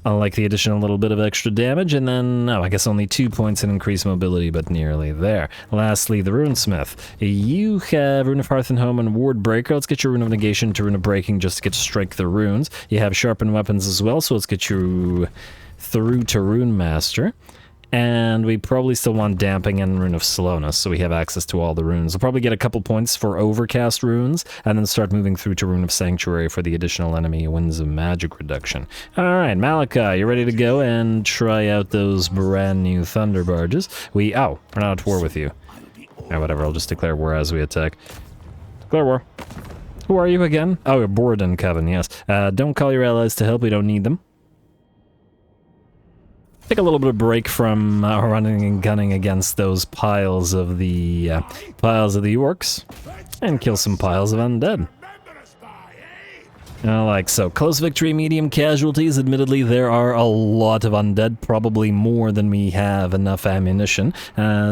I like the additional little bit of extra damage, and then, I guess only 2 points in increased mobility, but nearly there. Lastly, the Runesmith. You have Rune of Hearth and Home and Ward Breaker. Let's get your Rune of Negation to Rune of Breaking just to get to strike the runes. You have Sharpened Weapons as well, so let's get you through to Rune Master, and we probably still want Damping and Rune of Slowness, so we have access to all the runes. We'll probably get a couple points for Overcast runes, and then start moving through to Rune of Sanctuary for the additional enemy Winds of Magic reduction. Alright, Malakai, you ready to go and try out those brand new Thunder Barges? we're not at war with you. Whatever, I'll just declare war as we attack. Declare war. Who are you again? Oh, Borden Coven, yes. Don't call your allies to help, we don't need them. Take a little bit of break from running and gunning against those piles of the orcs, and kill some piles of undead. Like so. Close victory, medium casualties. Admittedly, there are a lot of undead, probably more than we have enough ammunition,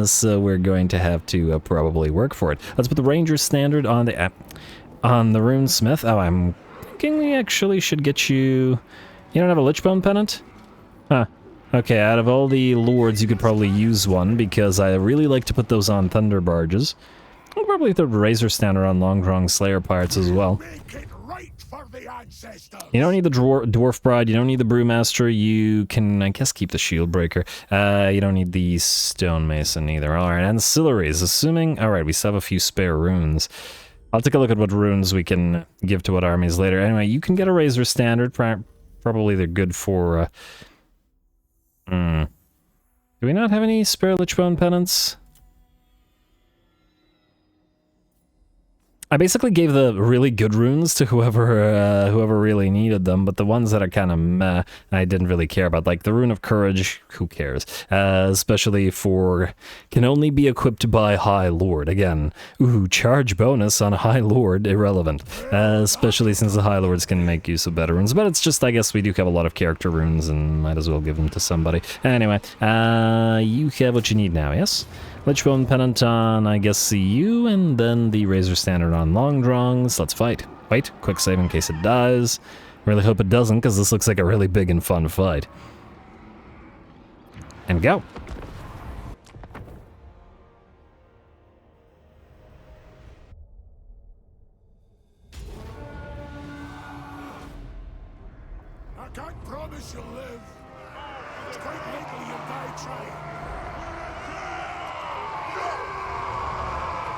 so we're going to have to probably work for it. Let's put the Ranger Standard on the Runesmith. Oh, I'm thinking we actually should get you... You don't have a Lichbone Pennant? Huh. Okay, out of all the lords, you could probably use one, because I really like to put those on Thunder Barges. I'll probably throw Razor Standard on Longdrang Slayer Pirates as well. You don't need the Dwarf Bride, you don't need the Brewmaster, you can, I guess, keep the Shield Breaker. You don't need the Stonemason either. Alright, Ancillaries, assuming... Alright, we still have a few spare runes. I'll take a look at what runes we can give to what armies later. Anyway, you can get a Razor Standard, probably they're good for... Do we not have any spare Lichbone Pennants? I basically gave the really good runes to whoever really needed them, but the ones that are kind of meh, I didn't really care about. Like the Rune of Courage, who cares? Especially for, can only be equipped by High Lord. Again, charge bonus on High Lord, irrelevant. Especially since the High Lords can make use of better runes. But it's just, I guess we do have a lot of character runes and might as well give them to somebody. Anyway, you have what you need now, yes? Lichbone Pennant on, I guess, CU, and then the Razor Standard on Longdrongs. Let's fight. Wait, quick save in case it dies. Really hope it doesn't, because this looks like a really big and fun fight. And go. I can't promise you'll live. It's quite likely you'll die trying.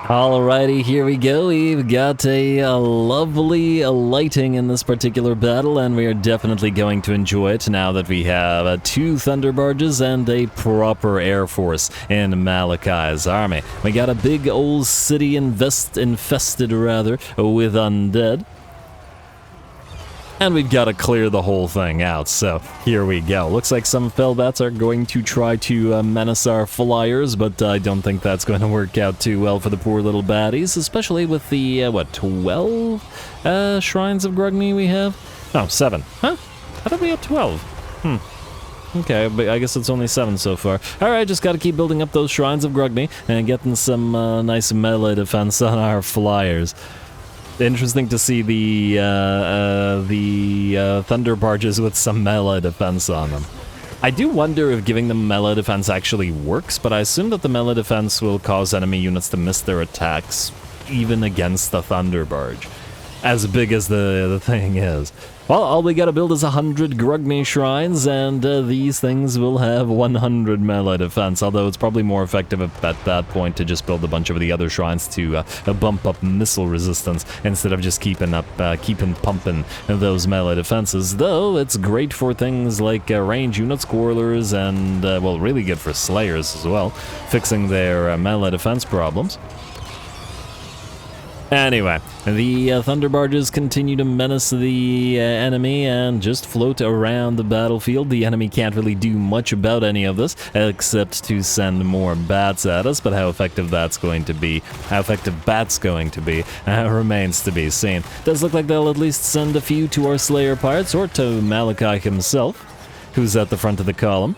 Alrighty, here we go. We've got a lovely lighting in this particular battle, and we are definitely going to enjoy it now that we have 2 thunder barges and a proper air force in Malakai's army. We got a big old city infested with undead. And we've got to clear the whole thing out, so here we go. Looks like some Fellbats are going to try to menace our flyers, but I don't think that's going to work out too well for the poor little baddies, especially with the, 12 Shrines of Grugni we have? Oh, 7. Huh? I thought we had 12. Okay, but I guess it's only 7 so far. Alright, just gotta keep building up those Shrines of Grugni and getting some nice melee defense on our flyers. Interesting to see the thunder barges with some melee defense on them. I do wonder if giving them melee defense actually works, but I assume that the melee defense will cause enemy units to miss their attacks, even against the thunder barge. As big as the thing is. Well, all we gotta build is 100 Grugni shrines, and these things will have 100 melee defense, although it's probably more effective at that point to just build a bunch of the other shrines to bump up missile resistance, instead of just keeping pumping those melee defenses, though it's great for things like range units, quarrelers, and, well, really good for slayers as well, fixing their melee defense problems. Anyway, the thunder barges continue to menace the enemy and just float around the battlefield. The enemy can't really do much about any of this, except to send more bats at us, but how effective bats going to be remains to be seen. Does look like they'll at least send a few to our Slayer Pirates, or to Malakai himself, who's at the front of the column.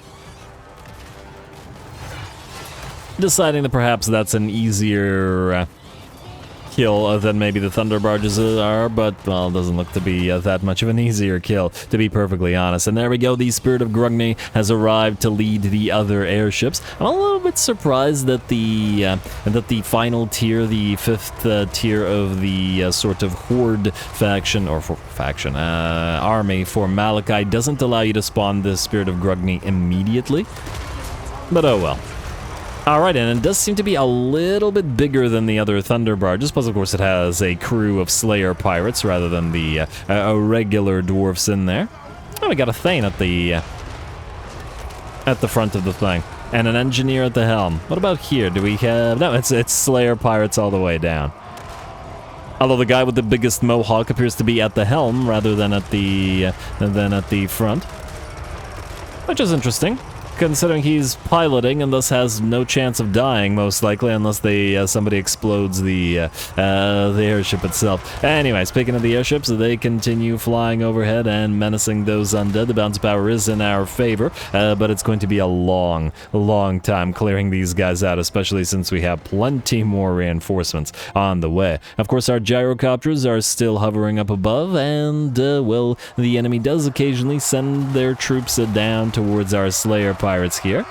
Deciding that perhaps that's an easier kill than maybe the thunder barges are, but, well, it doesn't look to be that much of an easier kill, to be perfectly honest. And there we go, the Spirit of Grugni has arrived to lead the other airships. I'm a little bit surprised that the final tier, the 5th tier of the sort of horde faction, or army for Malakai doesn't allow you to spawn the Spirit of Grugni immediately. But oh well. Alright, and it does seem to be a little bit bigger than the other Thunder Barges, plus of course it has a crew of Slayer Pirates rather than the regular Dwarfs in there. Oh, we got a Thane at the front of the thing, and an Engineer at the helm. What about here? Do we have... No, it's Slayer Pirates all the way down. Although the guy with the biggest mohawk appears to be at the helm rather than at the front. Which is interesting, considering he's piloting and thus has no chance of dying, most likely, unless somebody explodes the airship itself. Anyway, speaking of the airships, they continue flying overhead and menacing those undead. The bounce power is in our favor, but it's going to be a long time clearing these guys out, especially since we have plenty more reinforcements on the way. Of course, our gyrocopters are still hovering up above, and, well, the enemy does occasionally send their troops down towards our Slayer Pirates here,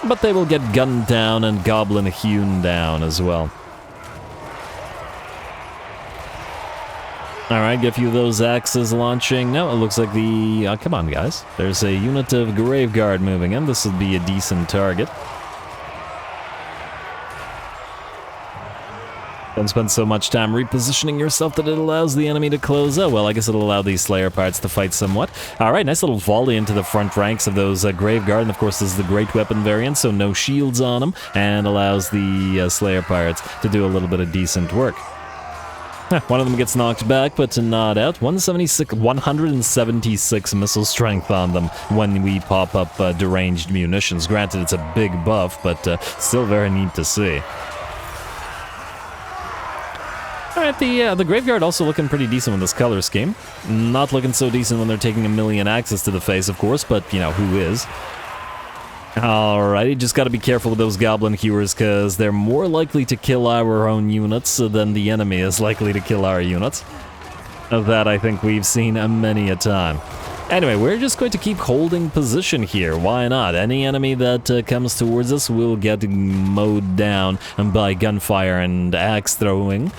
but they will get gunned down and goblin hewn down as well. Alright, get a few of those axes launching. No, it looks like the... come on, guys. There's a unit of Graveguard moving in. This would be a decent target. Don't spend so much time repositioning yourself that it allows the enemy to close. Oh, well, I guess it'll allow these Slayer Pirates to fight somewhat. Alright, nice little volley into the front ranks of those Graveguard. And of course, this is the Great Weapon variant, so no shields on them, and allows the Slayer Pirates to do a little bit of decent work. One of them gets knocked back, but not out. 176 missile strength on them when we pop up deranged munitions. Granted, it's a big buff, but still very neat to see. Alright, the Graveguard also looking pretty decent with this color scheme. Not looking so decent when they're taking a million axes to the face, of course, but, you know, who is? Alrighty, just gotta be careful with those Goblin Hewers, because they're more likely to kill our own units than the enemy is likely to kill our units. That I think we've seen many a time. Anyway, we're just going to keep holding position here. Why not? Any enemy that comes towards us will get mowed down by gunfire and axe throwing,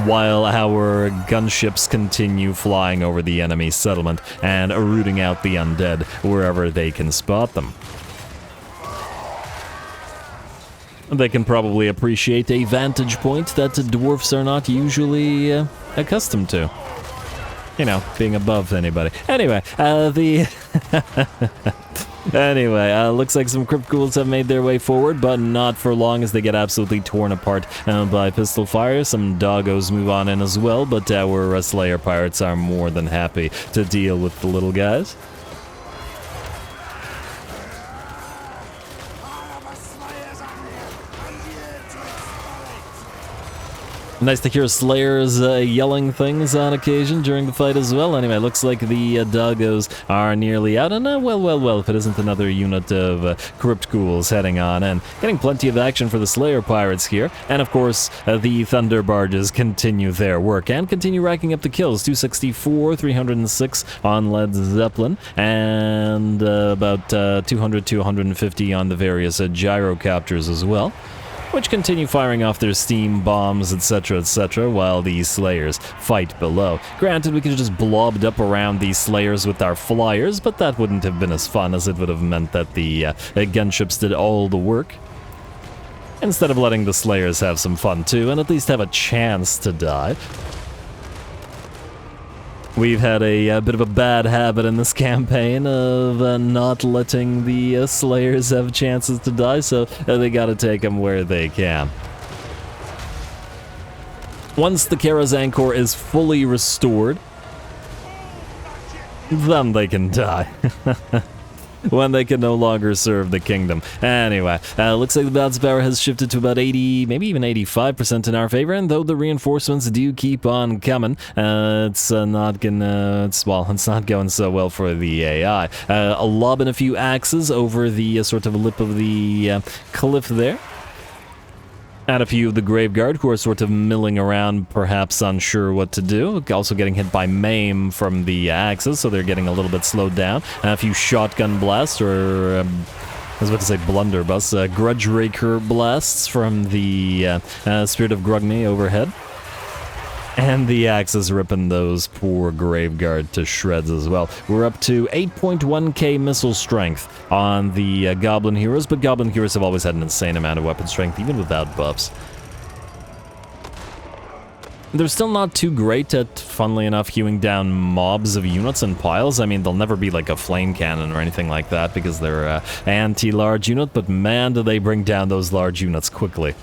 while our gunships continue flying over the enemy settlement and rooting out the undead wherever they can spot them. They can probably appreciate a vantage point that the dwarfs are not usually accustomed to. You know, being above anybody. Anyway, looks like some crypt ghouls have made their way forward, but not for long as they get absolutely torn apart by pistol fire. Some doggos move on in as well, but our Slayer pirates are more than happy to deal with the little guys. Nice to hear Slayers yelling things on occasion during the fight as well. Anyway, looks like the doggos are nearly out. And well, if it isn't another unit of crypt ghouls heading on and getting plenty of action for the Slayer pirates here. And of course, the Thunder Barges continue their work and continue racking up the kills. 264, 306 on Led Zeppelin, and about 200 to 150 on the various gyrocopters as well, which continue firing off their steam bombs, etc., while these Slayers fight below. Granted, we could have just blobbed up around these Slayers with our flyers, but that wouldn't have been as fun, as it would have meant that the gunships did all the work, instead of letting the Slayers have some fun too, and at least have a chance to die. We've had a bit of a bad habit in this campaign of not letting the Slayers have chances to die, so they gotta take them where they can. Once the Karaz Ankor is fully restored, then they can die. When they can no longer serve the kingdom. Anyway, looks like the balance power has shifted to about 80, maybe even 85% in our favor, and though the reinforcements do keep on coming, it's not going so well for the AI. Lobbing a few axes over the sort of lip of the cliff there. And a few of the Graveguard who are sort of milling around, perhaps unsure what to do. Also getting hit by maim from the axes, so they're getting a little bit slowed down. A few shotgun blasts, or I was about to say blunderbuss, grudge raker blasts from the Spirit of Grugni overhead. And the axes ripping those poor Graveguard to shreds as well. We're up to 8.1k missile strength on the Goblin Heroes, but Goblin Heroes have always had an insane amount of weapon strength, even without buffs. They're still not too great at, funnily enough, hewing down mobs of units and piles. I mean, they'll never be like a flame cannon or anything like that, because they're anti-large unit, but man, do they bring down those large units quickly.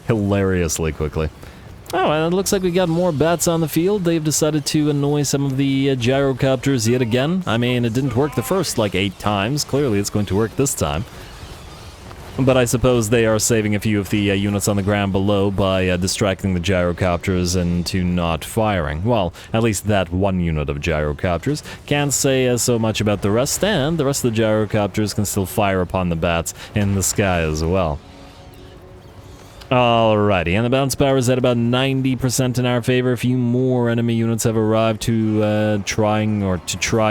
Hilariously quickly. Oh, and it looks like we got more bats on the field. They've decided to annoy some of the gyrocopters yet again. I mean, it didn't work the first, 8 times. Clearly, it's going to work this time. But I suppose they are saving a few of the units on the ground below by distracting the gyrocopters into not firing. Well, at least that one unit of gyrocopters. Can't say so much about the rest, and the rest of the gyrocopters can still fire upon the bats in the sky as well. Alrighty, and the bounce power is at about 90% in our favor. A few more enemy units have arrived to try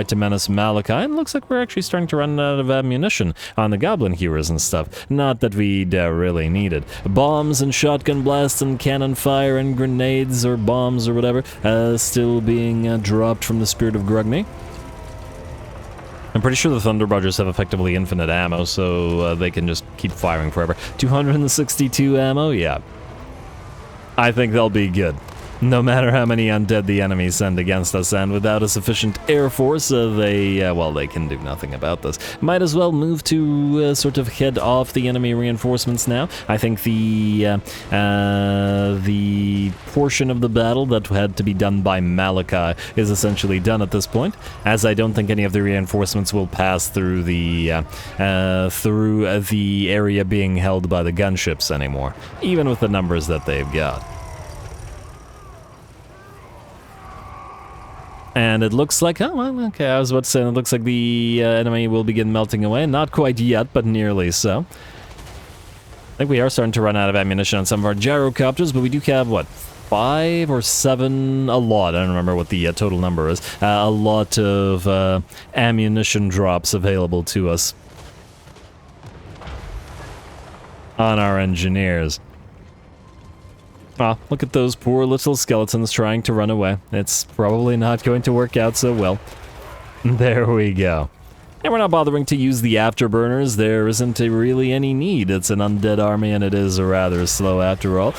to menace Malakai, and it looks like we're actually starting to run out of ammunition on the Goblin Heroes and stuff. Not that we'd really need it. Bombs and shotgun blasts and cannon fire and grenades or bombs or whatever still being dropped from the Spirit of Grugni. I'm pretty sure the Thunder Barges have effectively infinite ammo, so they can just keep firing forever. 262 ammo? Yeah. I think they'll be good. No matter how many undead the enemies send against us, and without a sufficient air force, they can do nothing about this. Might as well move to sort of head off the enemy reinforcements now. I think the portion of the battle that had to be done by Malakai is essentially done at this point, as I don't think any of the reinforcements will pass through the area being held by the gunships anymore, even with the numbers that they've got. And it looks like, oh, well, okay, I was about to say, it looks like the enemy will begin melting away. Not quite yet, but nearly so. I think we are starting to run out of ammunition on some of our gyrocopters, but we do have, what, 5 or 7? A lot. I don't remember what the total number is. A lot of ammunition drops available to us on our engineers. Ah, look at those poor little skeletons trying to run away. It's probably not going to work out so well. There we go. And we're not bothering to use the afterburners. There isn't really any need. It's an undead army, and it is rather slow after all.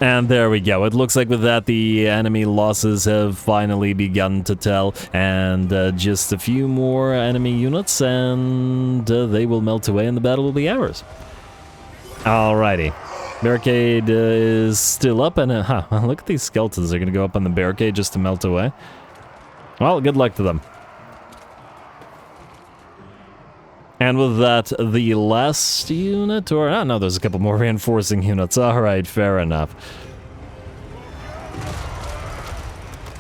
And there we go. It looks like with that, the enemy losses have finally begun to tell. And just a few more enemy units, and they will melt away, and the battle will be ours. Alrighty. Barricade is still up, and look at these skeletons. They're going to go up on the barricade just to melt away. Well, good luck to them. And with that, the last unit, or... oh, no, there's a couple more reinforcing units. Alright, fair enough.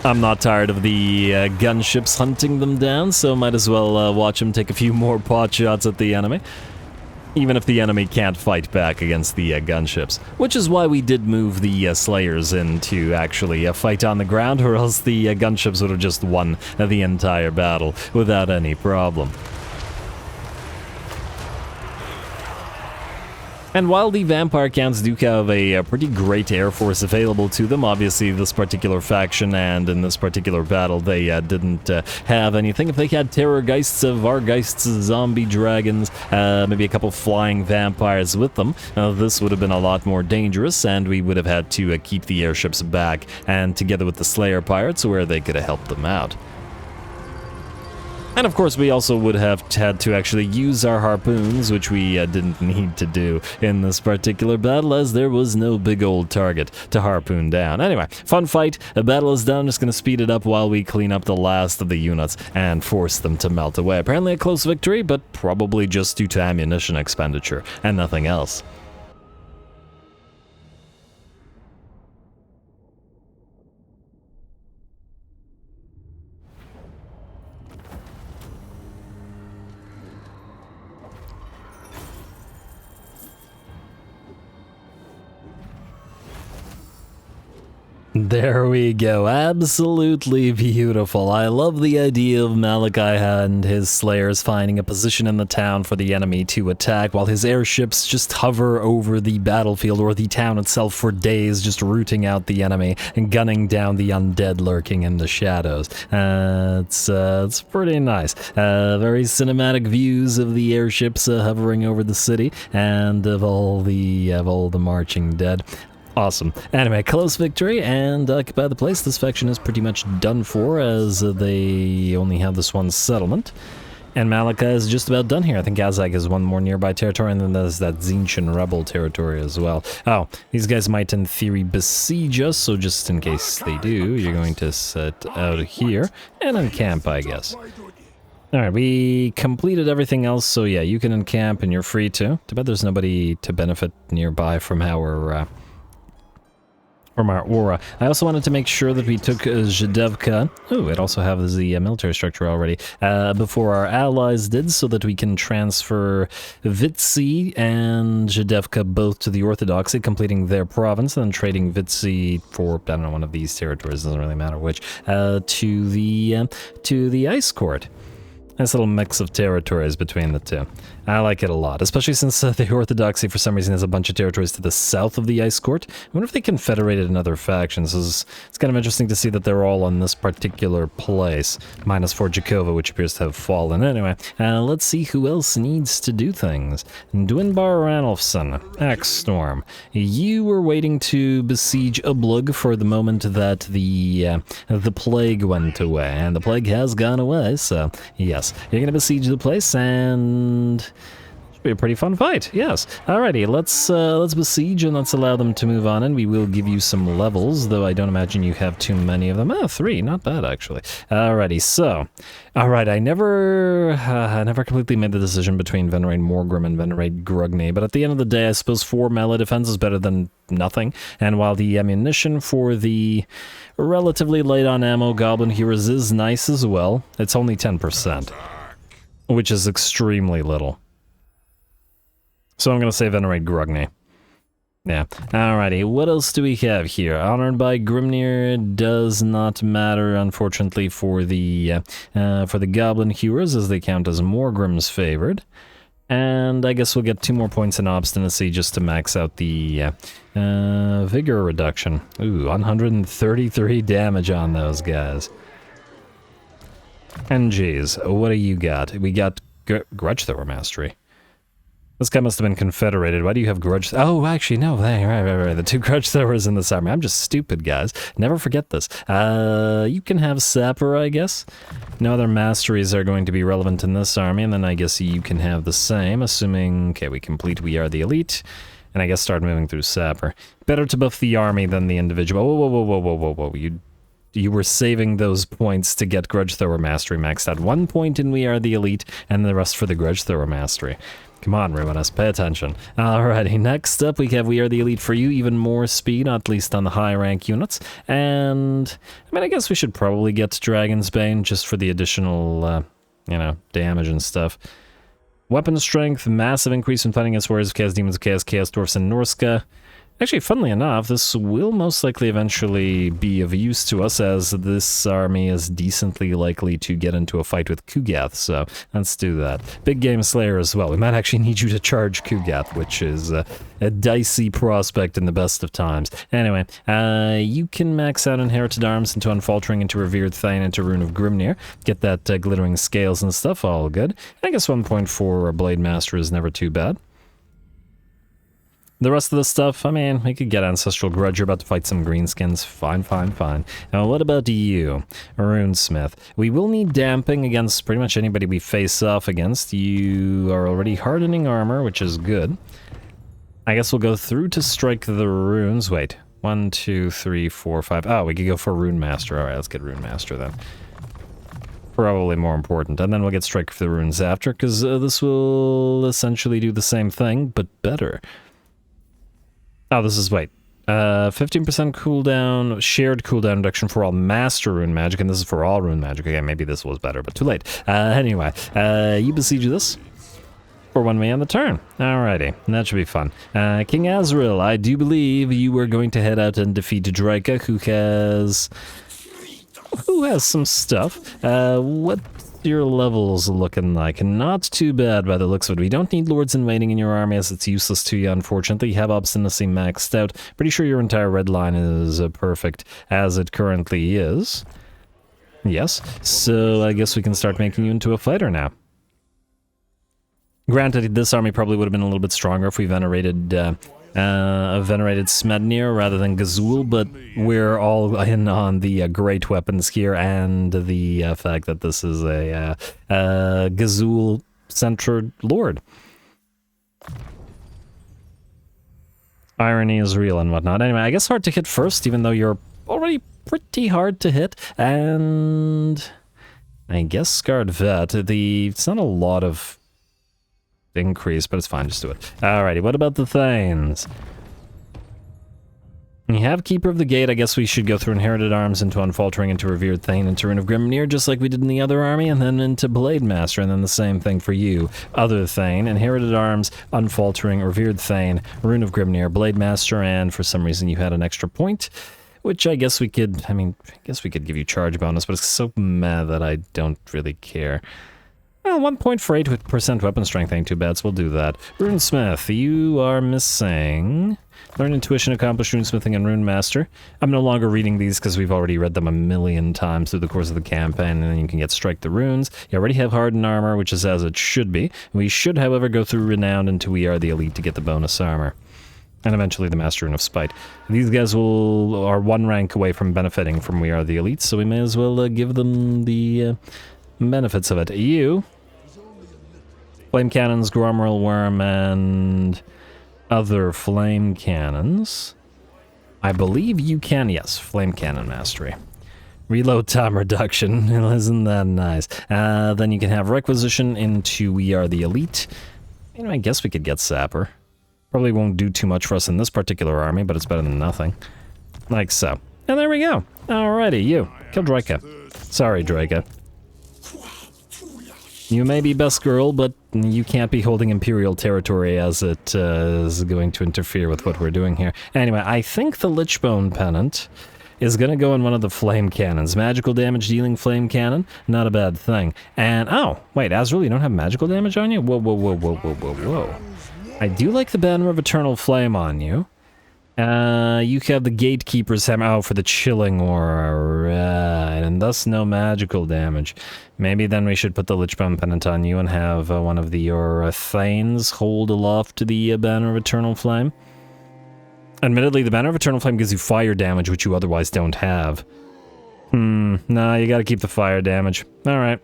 I'm not tired of the gunships hunting them down, so might as well watch them take a few more pot shots at the enemy. Even if the enemy can't fight back against the gunships. Which is why we did move the Slayers in to actually fight on the ground, or else the gunships would have just won the entire battle without any problem. And while the vampire counts do have a pretty great air force available to them, obviously this particular faction and in this particular battle they didn't have anything. If they had terrorgeists, vargeists, zombie dragons, maybe a couple flying vampires with them, this would have been a lot more dangerous, and we would have had to keep the airships back, and together with the Slayer pirates, where they could have helped them out. And of course, we also would have had to actually use our harpoons, which we didn't need to do in this particular battle, as there was no big old target to harpoon down. Anyway, fun fight. The battle is done. Just going to speed it up while we clean up the last of the units and force them to melt away. Apparently a close victory, but probably just due to ammunition expenditure and nothing else. There we go. Absolutely beautiful. I love the idea of Malakai and his slayers finding a position in the town for the enemy to attack, while his airships just hover over the battlefield or the town itself for days, just rooting out the enemy and gunning down the undead lurking in the shadows. It's pretty nice. Very cinematic views of the airships hovering over the city and of all the marching dead. Awesome. Anyway, close victory and occupy the place. This faction is pretty much done for, as they only have this one settlement. And Malakai is just about done here. I think Azag is one more nearby territory, and then there's that Tzeentch rebel territory as well. Oh, these guys might in theory besiege us, so just in case they do, you're going to set out here and encamp, I guess. Alright, we completed everything else, so yeah, you can encamp and you're free to. Too bad there's nobody to benefit nearby from our aura. I also wanted to make sure that we took Zhidevka. Oh, it also has the military structure already. Before our allies did, so that we can transfer Vitsi and Zhidevka both to the Orthodoxy, completing their province, and then trading Vitsi for, I don't know, one of these territories, doesn't really matter which, to the Ice Court. Nice little mix of territories between the two. I like it a lot, especially since the Orthodoxy for some reason has a bunch of territories to the south of the Ice Court. I wonder if they confederated in other factions. It's kind of interesting to see that they're all on this particular place, minus Fort Jakova, which appears to have fallen. Anyway, let's see who else needs to do things. Dwinbar Ranulfson, Axstorm. You were waiting to besiege Ublug for the moment that the plague went away, and the plague has gone away, so yes. You're gonna besiege the place, and should be a pretty fun fight. Yes. Alrighty, let's besiege and let's allow them to move on, and we will give you some levels, though I don't imagine you have too many of them. 3, not bad actually. Alrighty, so I never completely made the decision between Venerate Morgrim and Venerate Grugny, but at the end of the day, I suppose 4 melee defense is better than nothing. And while the ammunition for the relatively light on ammo Goblin Heroes is nice as well, it's only 10%, which is extremely little. So I'm going to say Venerate Grugny. Yeah. Alrighty, what else do we have here? Honored by Grimnir does not matter, unfortunately, for the Goblin Heroes, as they count as Morgrim's favored. And I guess we'll get 2 more points in Obstinacy just to max out the Vigor reduction. Ooh, 133 damage on those guys. And geez, what do you got? We got Grudge Thrower Mastery. This guy must have been confederated. Why do you have Grudge? Oh, actually, no. Right. The 2 Grudge Throwers in this army. I'm just stupid, guys. Never forget this. You can have Sapper, I guess. No other masteries are going to be relevant in this army, and then I guess you can have the same, assuming, okay, we complete We Are the Elite, and I guess start moving through Sapper. Better to buff the army than the individual. Whoa. You were saving those points to get Grudge Thrower Mastery maxed out. 1 point in We Are the Elite, and the rest for the Grudge Thrower Mastery. Come on, Ruinous, pay attention. Alrighty, next up we have We Are the Elite for you, even more speed, at least on the high rank units. And, I mean, I guess we should probably get Dragon's Bane just for the additional, you know, damage and stuff. Weapon strength, massive increase in fighting against warriors of Chaos Demons, Chaos Dwarfs, and Norska. Actually, funnily enough, this will most likely eventually be of use to us, as this army is decently likely to get into a fight with Kugath, so let's do that. Big Game Slayer as well. We might actually need you to charge Kugath, which is a dicey prospect in the best of times. Anyway, you can max out Inherited Arms into Unfaltering, into Revered Thane, into Rune of Grimnir. Get that glittering scales and stuff, all good. I guess 1.4 Blade Master is never too bad. The rest of the stuff, I mean, we could get Ancestral Grudge. You're about to fight some greenskins. Fine. Now, what about you, Runesmith? We will need damping against pretty much anybody we face off against. You are already hardening armor, which is good. I guess we'll go through to strike the runes. Wait, 1, 2, 3, 4, 5. Oh, we could go for Rune Master. All right, let's get Rune Master then. Probably more important. And then we'll get Strike for the runes after, because this will essentially do the same thing, but better. Oh, this is, wait, 15% cooldown, shared cooldown reduction for all Master Rune Magic, and this is for all Rune Magic. Okay, maybe this was better, but too late. Anyway, you besiege this for 1 man on the turn. Alrighty, that should be fun. King Azril, I do believe you are going to head out and defeat Drycha, who has some stuff. What your levels looking like? Not too bad by the looks of it. We don't need Lords in Waiting in your army, as it's useless to you, unfortunately. You have Obstinacy maxed out. Pretty sure your entire red line is perfect as it currently is. Yes, so I guess we can start making you into a fighter now. Granted, this army probably would have been a little bit stronger if we venerated Smednir rather than Gazul, but we're all in on the great weapons here and the fact that this is a Gazul-centered lord. Irony is real and whatnot. Anyway, I guess hard to hit first, even though you're already pretty hard to hit, and I guess Scarred Vet. It's not a lot of increase, but it's fine, just do it. Alrighty, what about the Thanes? You have Keeper of the Gate. I guess we should go through Inherited Arms into Unfaltering, into Revered Thane, into Rune of Grimnir, just like we did in the other army, and then into Blade Master, and then the same thing for you, other Thane. Inherited Arms, Unfaltering, Revered Thane, Rune of Grimnir, Blade Master, and for some reason you had an extra point, which I guess we could, I guess we could give you charge bonus, but it's so meh that I don't really care. Well, 1 point for 8% weapon strength ain't too bad, so we'll do that. Runesmith, you are missing Learn Intuition, Accomplish Runesmithing, and Rune Master. I'm no longer reading these because we've already read them a million times through the course of the campaign, and then you can get Strike the Runes. You already have Hardened Armor, which is as it should be. We should, however, go through Renowned until we are the Elite to get the bonus armor. And eventually the Master Rune of Spite. These guys are 1 rank away from benefiting from We Are the Elite, so we may as well give them the benefits of it. You, Flame Cannons, Gromrel Worm, and other Flame Cannons. I believe you can, yes, Flame Cannon Mastery. Reload time reduction, isn't that nice? Then you can have Requisition into We Are the Elite. You know, I guess we could get Sapper. Probably won't do too much for us in this particular army, but it's better than nothing. Like so. And there we go. Alrighty, you. Kill Drycha. Sorry, Drycha. You may be best girl, but you can't be holding Imperial territory, as it is going to interfere with what we're doing here. Anyway, I think the Lichbone Pennant is going to go in one of the Flame Cannons. Magical damage dealing Flame Cannon, not a bad thing. And, oh, wait, Azril, you don't have magical damage on you? Whoa. I do like the Banner of Eternal Flame on you. You have the Gatekeeper's Hammer. Oh, for the chilling aura, right. And thus no magical damage. Maybe then we should put the Lichbone Pennant on you and have one of your Thanes hold aloft to the Banner of Eternal Flame. Admittedly, the Banner of Eternal Flame gives you fire damage, which you otherwise don't have. Nah, you gotta keep the fire damage. Alright.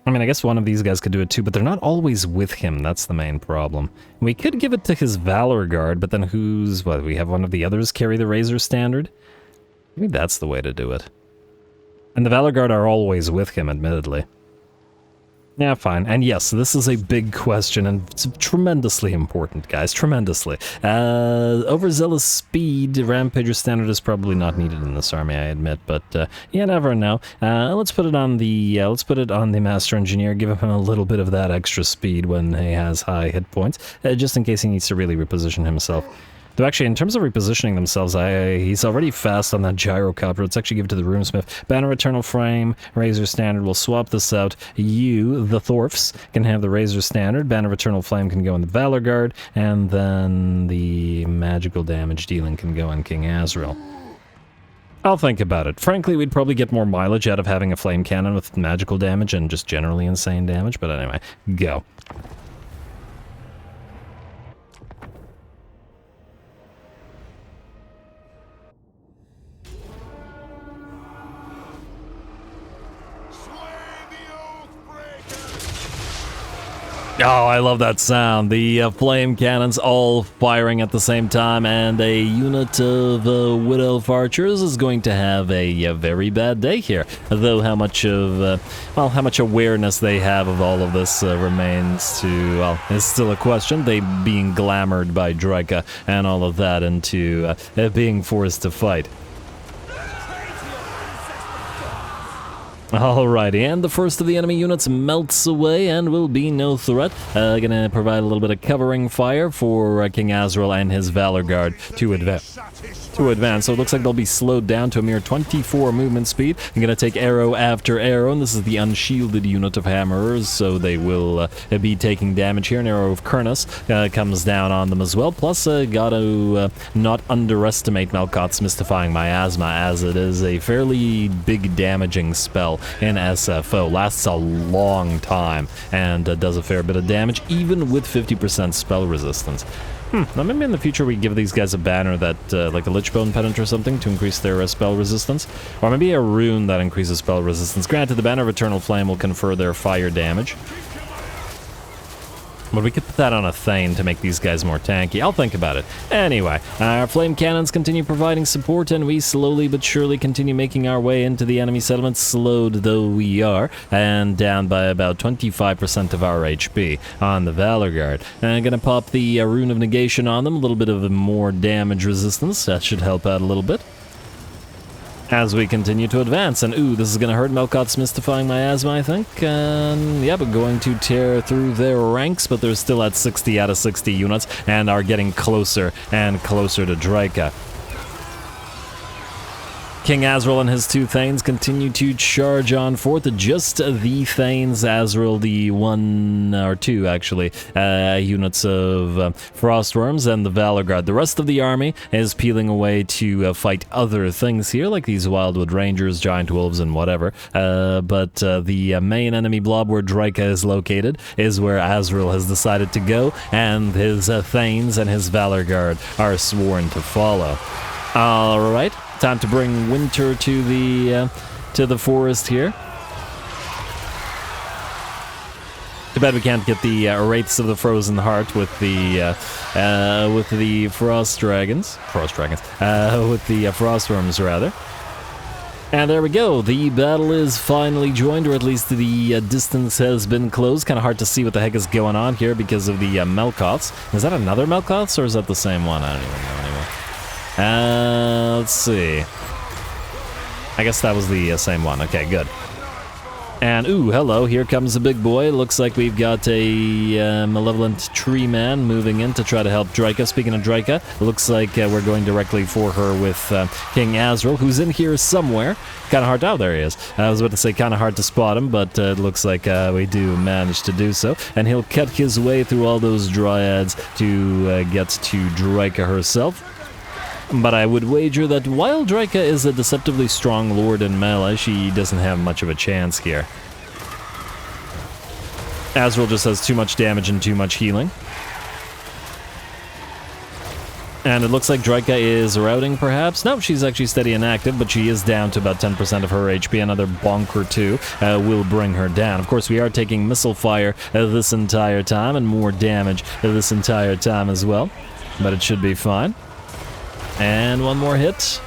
I mean, I guess one of these guys could do it too, but they're not always with him. That's the main problem. We could give it to his Valor Guard, but then who's... What, we have one of the others carry the Razor Standard? Maybe that's the way to do it. And the Valor Guard are always with him, admittedly. Yeah, fine. And yes, this is a big question, and it's tremendously important, guys. Tremendously. Overzealous speed, Rampager Standard is probably not needed in this army, I admit, but you never know. Let's put it on the Master Engineer. Give him a little bit of that extra speed when he has high hit points, just in case he needs to really reposition himself. Though actually, in terms of repositioning themselves, he's already fast on that Gyrocopter. Let's actually give it to the Runesmith. Banner Eternal Flame, Razor Standard. We'll swap this out. You, the Dwarfs, can have the Razor Standard. Banner Eternal Flame can go in the Valor Guard. And then the magical damage dealing can go on King Azril. I'll think about it. Frankly, we'd probably get more mileage out of having a Flame Cannon with magical damage and just generally insane damage. But anyway, go. Oh, I love that sound. The flame cannons all firing at the same time, and a unit of Wood Elf Archers is going to have a very bad day here. Though how much of, how much awareness they have of all of this remains to, well, is still a question. They being glamored by Drycha and all of that into being forced to fight. Alrighty, and the first of the enemy units melts away and will be no threat. Gonna provide a little bit of covering fire for King Azril and his Valor Guard to advance. So it looks like they'll be slowed down to a mere 24 movement speed. I'm gonna take arrow after arrow, and this is the unshielded unit of hammerers, so they will be taking damage here. An arrow of Ruinous comes down on them as well. Plus, gotta not underestimate Melkot's Mystifying Miasma, as it is a fairly big damaging spell in SFO. Lasts a long time and does a fair bit of damage, even with 50% spell resistance. Now maybe in the future we give these guys a banner that, like a Lichbone Pennant or something, to increase their spell resistance. Or maybe a rune that increases spell resistance. Granted, the Banner of Eternal Flame will confer their fire damage. But we could put that on a Thane to make these guys more tanky. I'll think about it. Anyway, our flame cannons continue providing support, and we slowly but surely continue making our way into the enemy settlement, slowed though we are, and down by about 25% of our HP on the Valor Guard. And I'm gonna pop the Rune of Negation on them, a little bit of more damage resistance. That should help out a little bit as we continue to advance. And ooh, this is gonna hurt Melkot's Mystifying Miasma, I think. Yeah, but going to tear through their ranks, but they're still at 60 out of 60 units and are getting closer and closer to Drycha. King Azril and his two Thanes continue to charge on forth. Just the Thanes, Azril, the one or two actually units of Frostworms, and the Valor Guard. The rest of the army is peeling away to fight other things here, like these Wildwood Rangers, Giant Wolves, and whatever. But the main enemy blob where Drycha is located is where Azril has decided to go, and his Thanes and his Valor Guard are sworn to follow. All right. Time to bring winter to the forest here. Too bad we can't get the Wraiths of the Frozen Heart with the Frost Dragons, with the Frostworms rather. And there we go. The battle is finally joined, or at least the distance has been closed. Kind of hard to see what the heck is going on here because of the Melkoths. Is that another Melkoths, or is that the same one? I don't even know anymore. Let's see. I guess that was the same one. Okay, good. And, ooh, hello, here comes a big boy. Looks like we've got a malevolent tree man moving in to try to help Drycha. Speaking of Drycha, looks like we're going directly for her with King Azril, who's in here somewhere. Kind of hard to... Oh, there he is. I was about to say kind of hard to spot him, but it looks like we do manage to do so. And he'll cut his way through all those dryads to get to Drycha herself. But I would wager that while Drycha is a deceptively strong lord in melee, she doesn't have much of a chance here. Azril just has too much damage and too much healing. And it looks like Drycha is routing, perhaps. No, she's actually steady and active, but she is down to about 10% of her HP. Another bonk or two will bring her down. Of course, we are taking missile fire this entire time, and more damage this entire time as well. But it should be fine. And one more hit.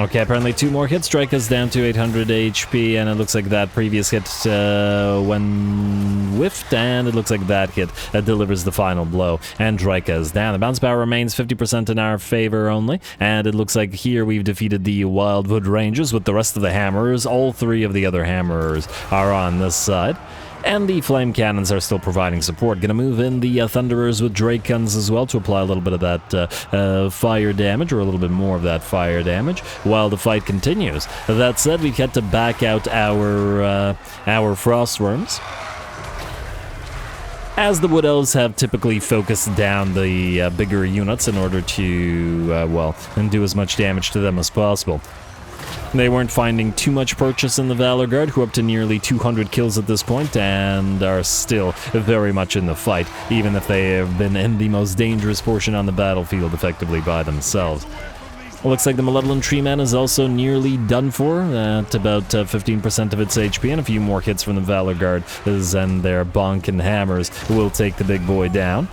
Okay, apparently 2 more hits. Drycha's down to 800 HP, and it looks like that previous hit when whiffed, and it looks like that hit delivers the final blow. And Drycha is down. The bounce power remains 50% in our favor only, and it looks like here we've defeated the Wildwood Rangers with the rest of the hammerers. All 3 of the other hammerers are on this side. And the flame cannons are still providing support. Gonna move in the thunderers with drake guns as well to apply a little bit of that fire damage, or a little bit more of that fire damage, while the fight continues. That said, we've had to back out our frostworms, as the Wood Elves have typically focused down the bigger units in order to, well, do as much damage to them as possible. They weren't finding too much purchase in the Valor Guard, who are up to nearly 200 kills at this point, and are still very much in the fight, even if they have been in the most dangerous portion on the battlefield effectively by themselves. Looks like the Malevolent Tree Man is also nearly done for, at about 15% of its HP, and a few more hits from the Valor Guard, and their bonk and hammers will take the big boy down.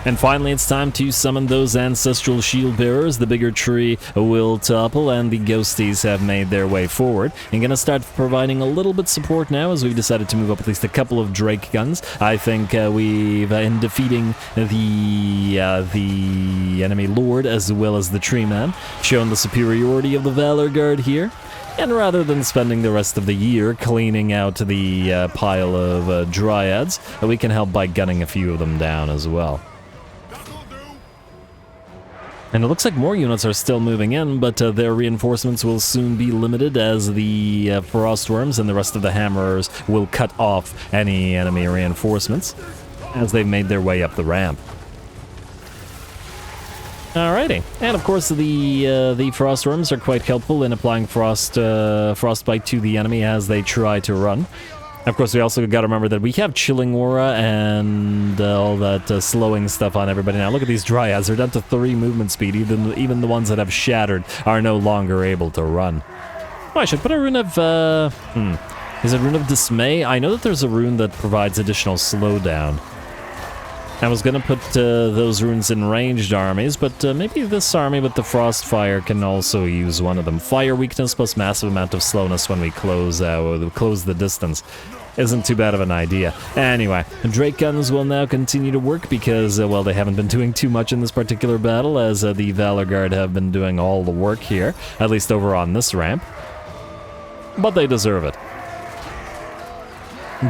And finally, it's time to summon those ancestral shield bearers. The bigger tree will topple, and the ghosties have made their way forward. And gonna start providing a little bit support now, as we've decided to move up at least a couple of drake guns. I think we've, in defeating the enemy lord as well as the tree man, shown the superiority of the Valor Guard here. And rather than spending the rest of the year cleaning out the pile of dryads, we can help by gunning a few of them down as well. And it looks like more units are still moving in, but their reinforcements will soon be limited, as the frostworms and the rest of the hammerers will cut off any enemy reinforcements as they've made their way up the ramp. Alrighty, and of course the frostworms are quite helpful in applying frostbite to the enemy as they try to run. Of course, we also got to remember that we have Chilling Aura and all that slowing stuff on everybody. Now, look at these Dryads. They're down to 3 movement speed. Even the ones that have Shattered are no longer able to run. Oh, I should put a rune of... Is it Rune of Dismay? I know that there's a rune that provides additional slowdown. I was going to put those runes in ranged armies, but maybe this army with the Frostfire can also use one of them. Fire weakness plus massive amount of slowness when we close the distance. Isn't too bad of an idea. Anyway, Drake guns will now continue to work because, well, they haven't been doing too much in this particular battle, as the Valor Guard have been doing all the work here, at least over on this ramp. But they deserve it.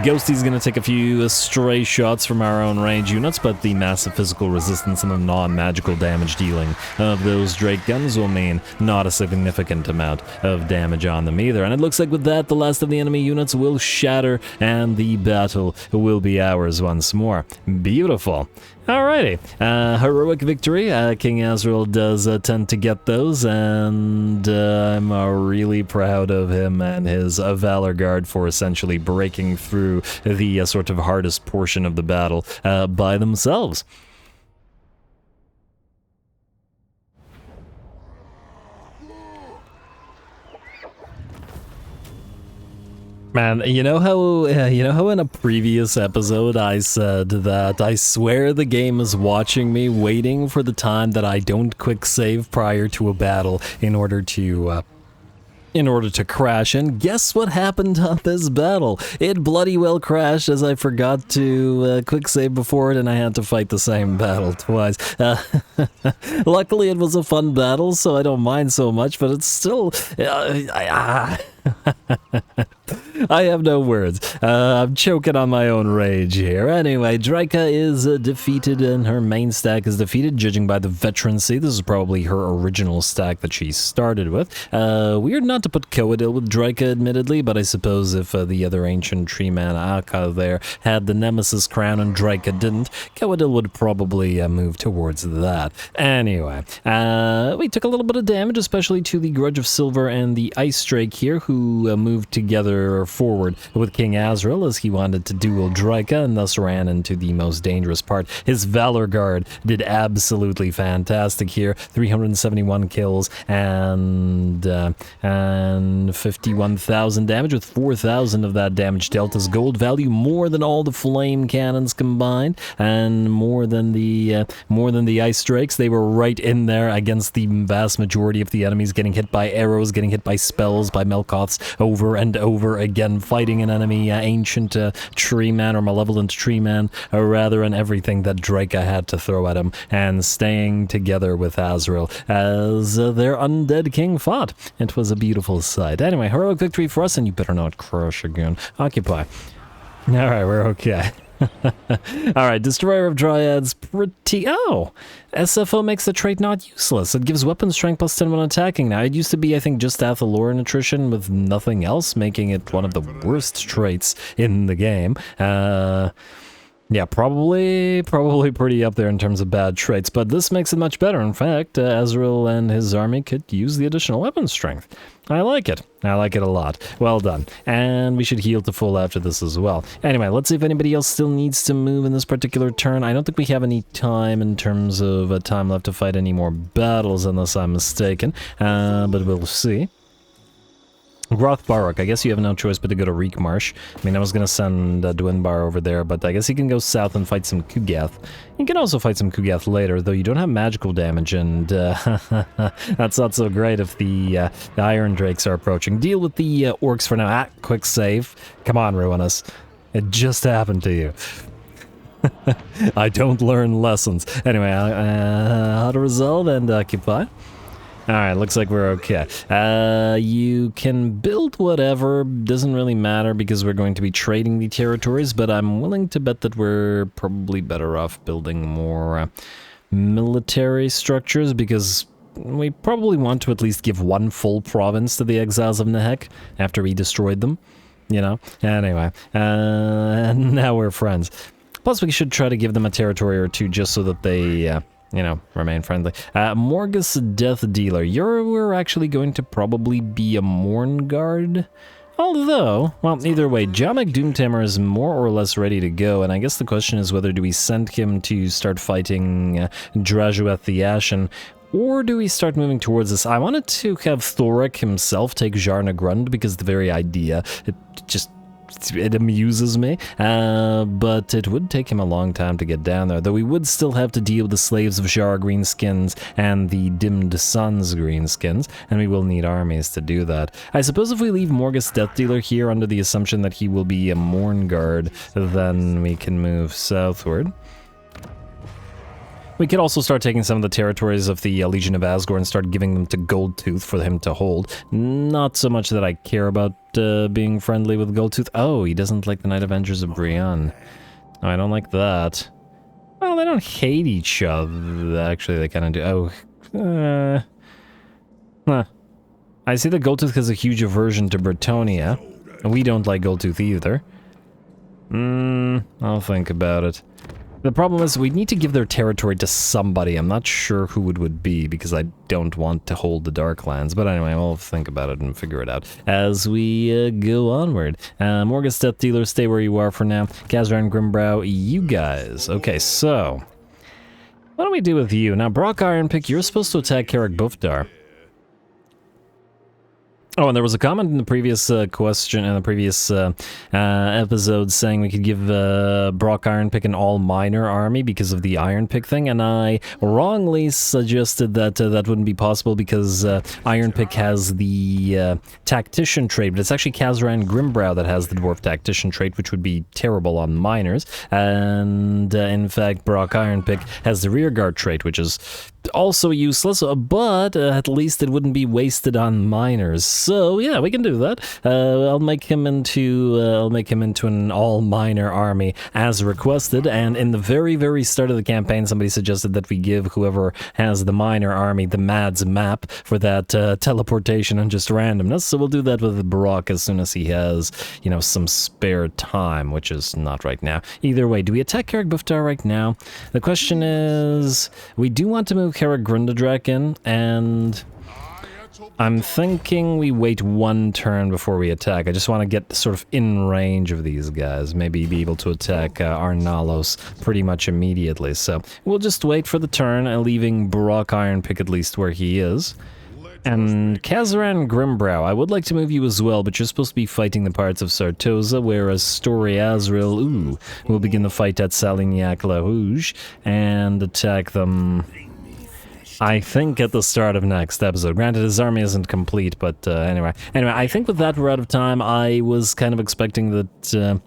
Ghosty's gonna take a few stray shots from our own range units, but the massive physical resistance and the non-magical damage dealing of those Drake guns will mean not a significant amount of damage on them either. And it looks like with that, the last of the enemy units will shatter, and the battle will be ours once more. Beautiful. Alrighty, heroic victory. King Azril does tend to get those, and I'm really proud of him and his Valor Guard for essentially breaking through the sort of hardest portion of the battle by themselves. Man, you know how in a previous episode I said that I swear the game is watching me, waiting for the time that I don't quick save prior to a battle in order to crash, and guess what happened on this battle? It bloody well crashed, as I forgot to quick save before it, and I had to fight the same battle twice. Luckily it was a fun battle, so I don't mind so much, but it's still... I have no words. I'm choking on my own rage here. Anyway, Drycha is defeated and her main stack is defeated, judging by the veterancy. This is probably her original stack that she started with. Weird not to put Coadil with Drycha, admittedly, but I suppose if the other ancient tree man, Aka, there, had the Nemesis crown and Drycha didn't, Coadil would probably move towards that. Anyway, we took a little bit of damage, especially to the Grudge of Silver and the Ice Drake here, who moved together forward with King Azril as he wanted to duel Drycha and thus ran into the most dangerous part. His Valor Guard did absolutely fantastic here. 371 kills and 51,000 damage, with 4,000 of that damage dealt as gold value, more than all the flame cannons combined and more than the Ice Drakes. They were right in there against the vast majority of the enemies, getting hit by arrows, getting hit by spells, by Melkoths over and over again, fighting an enemy ancient tree man or malevolent tree man, or rather, and everything that Drycha had to throw at him, and staying together with Azril as their undead king fought. It was a beautiful sight. Anyway, heroic victory for us, and you better not crush again. Occupy. Alright, we're okay. Alright, Destroyer of Dryads, pretty... Oh! SFO makes the trait not useless. It gives weapon strength plus 10 when attacking. Now, it used to be, I think, just Athaloran attrition with nothing else, making it one of the worst traits in the game. Yeah, probably pretty up there in terms of bad traits, but this makes it much better. In fact, Azril and his army could use the additional weapon strength. I like it. I like it a lot. Well done. And we should heal to full after this as well. Anyway, let's see if anybody else still needs to move in this particular turn. I don't think we have any time in terms of time left to fight any more battles, unless I'm mistaken, but we'll see. Groth Barok, I guess you have no choice but to go to Reek Marsh. I mean, I was going to send Dwinbar over there, but I guess he can go south and fight some Kugath. You can also fight some Kugath later, though you don't have magical damage, and that's not so great if the Iron Drakes are approaching. Deal with the Orcs for now. Quick save. Come on, Ruinous. It just happened to you. I don't learn lessons. Anyway, how to resolve and occupy. Alright, looks like we're okay. You can build whatever, doesn't really matter because we're going to be trading the territories, but I'm willing to bet that we're probably better off building more military structures, because we probably want to at least give one full province to the Exiles of Nehek after we destroyed them, you know? Anyway, now we're friends. Plus we should try to give them a territory or two just so that they... you know, remain friendly. Morgus Death Dealer. We're actually going to probably be a Mourn Guard. Although, well, either way, Jamek Doomtamer is more or less ready to go, and I guess the question is whether do we send him to start fighting Drajueth the Ashen, or do we start moving towards this? I wanted to have Thorek himself take Jarna Grund, because the very idea, it amuses me, but it would take him a long time to get down there, though we would still have to deal with the Slaves of Jar Greenskins and the Dimmed Suns Greenskins, and we will need armies to do that. I suppose if we leave Morgus Death Dealer here under the assumption that he will be a Mourn Guard, then we can move southward. We could also start taking some of the territories of the Legion of Asgore and start giving them to Goldtooth for him to hold. Not so much that I care about being friendly with Goldtooth. Oh, he doesn't like the Night Avengers of Brienne. Oh, I don't like that. Well, they don't hate each other. Actually, they kind of do. Oh. I see that Goldtooth has a huge aversion to Bretonia. And we don't like Goldtooth either. I'll think about it. The problem is we need to give their territory to somebody. I'm not sure who it would be because I don't want to hold the Darklands. But anyway, we'll think about it and figure it out as we go onward. Morgus Death Dealer, stay where you are for now. Kazran Grimbrow, you guys. Okay, so what do we do with you? Now, Brock Ironpick, you're supposed to attack Karak Bufdar. Oh, and there was a comment in the previous question, in the previous episode, saying we could give Brock Ironpick an all-minor army because of the Ironpick thing, and I wrongly suggested that that wouldn't be possible because Ironpick has the Tactician trait, but it's actually Kazran Grimbrow that has the Dwarf Tactician trait, which would be terrible on miners, and in fact, Brock Ironpick has the Rearguard trait, which is also useless, but at least it wouldn't be wasted on miners. So yeah, we can do that. I'll make him into an all-minor army as requested. And in the very start of the campaign, somebody suggested that we give whoever has the minor army the Mads map for that teleportation and just randomness. So we'll do that with Barak as soon as he has, you know, some spare time, which is not right now. Either way, do we attack Karak Buftar right now? The question is, we do want to move Karak Grundadrak in, and I'm thinking we wait one turn before we attack. I just want to get sort of in range of these guys, maybe be able to attack Arnalos pretty much immediately. So we'll just wait for the turn, leaving Barak Ironpick at least where he is. And Kazaran Grimbrow, I would like to move you as well, but you're supposed to be fighting the parts of Sartosa, whereas Story Azril, will begin the fight at Salignac La Rouge and attack them, I think, at the start of next episode. Granted, his army isn't complete, but anyway, I think with that we're out of time. I was kind of expecting that...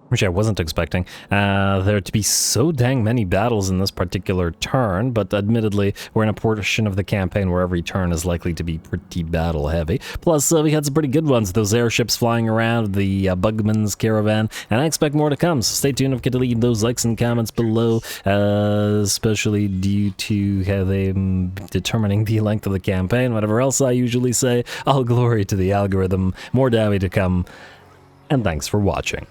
which I wasn't expecting, there to be so dang many battles in this particular turn, but admittedly, we're in a portion of the campaign where every turn is likely to be pretty battle-heavy. Plus, we had some pretty good ones, those airships flying around, the BUGMAN'S Caravan, and I expect more to come, so stay tuned. Don't forget to leave those likes and comments below, especially due to how them determining the length of the campaign. Whatever else I usually say, all glory to the algorithm, more Dawi to come, and thanks for watching.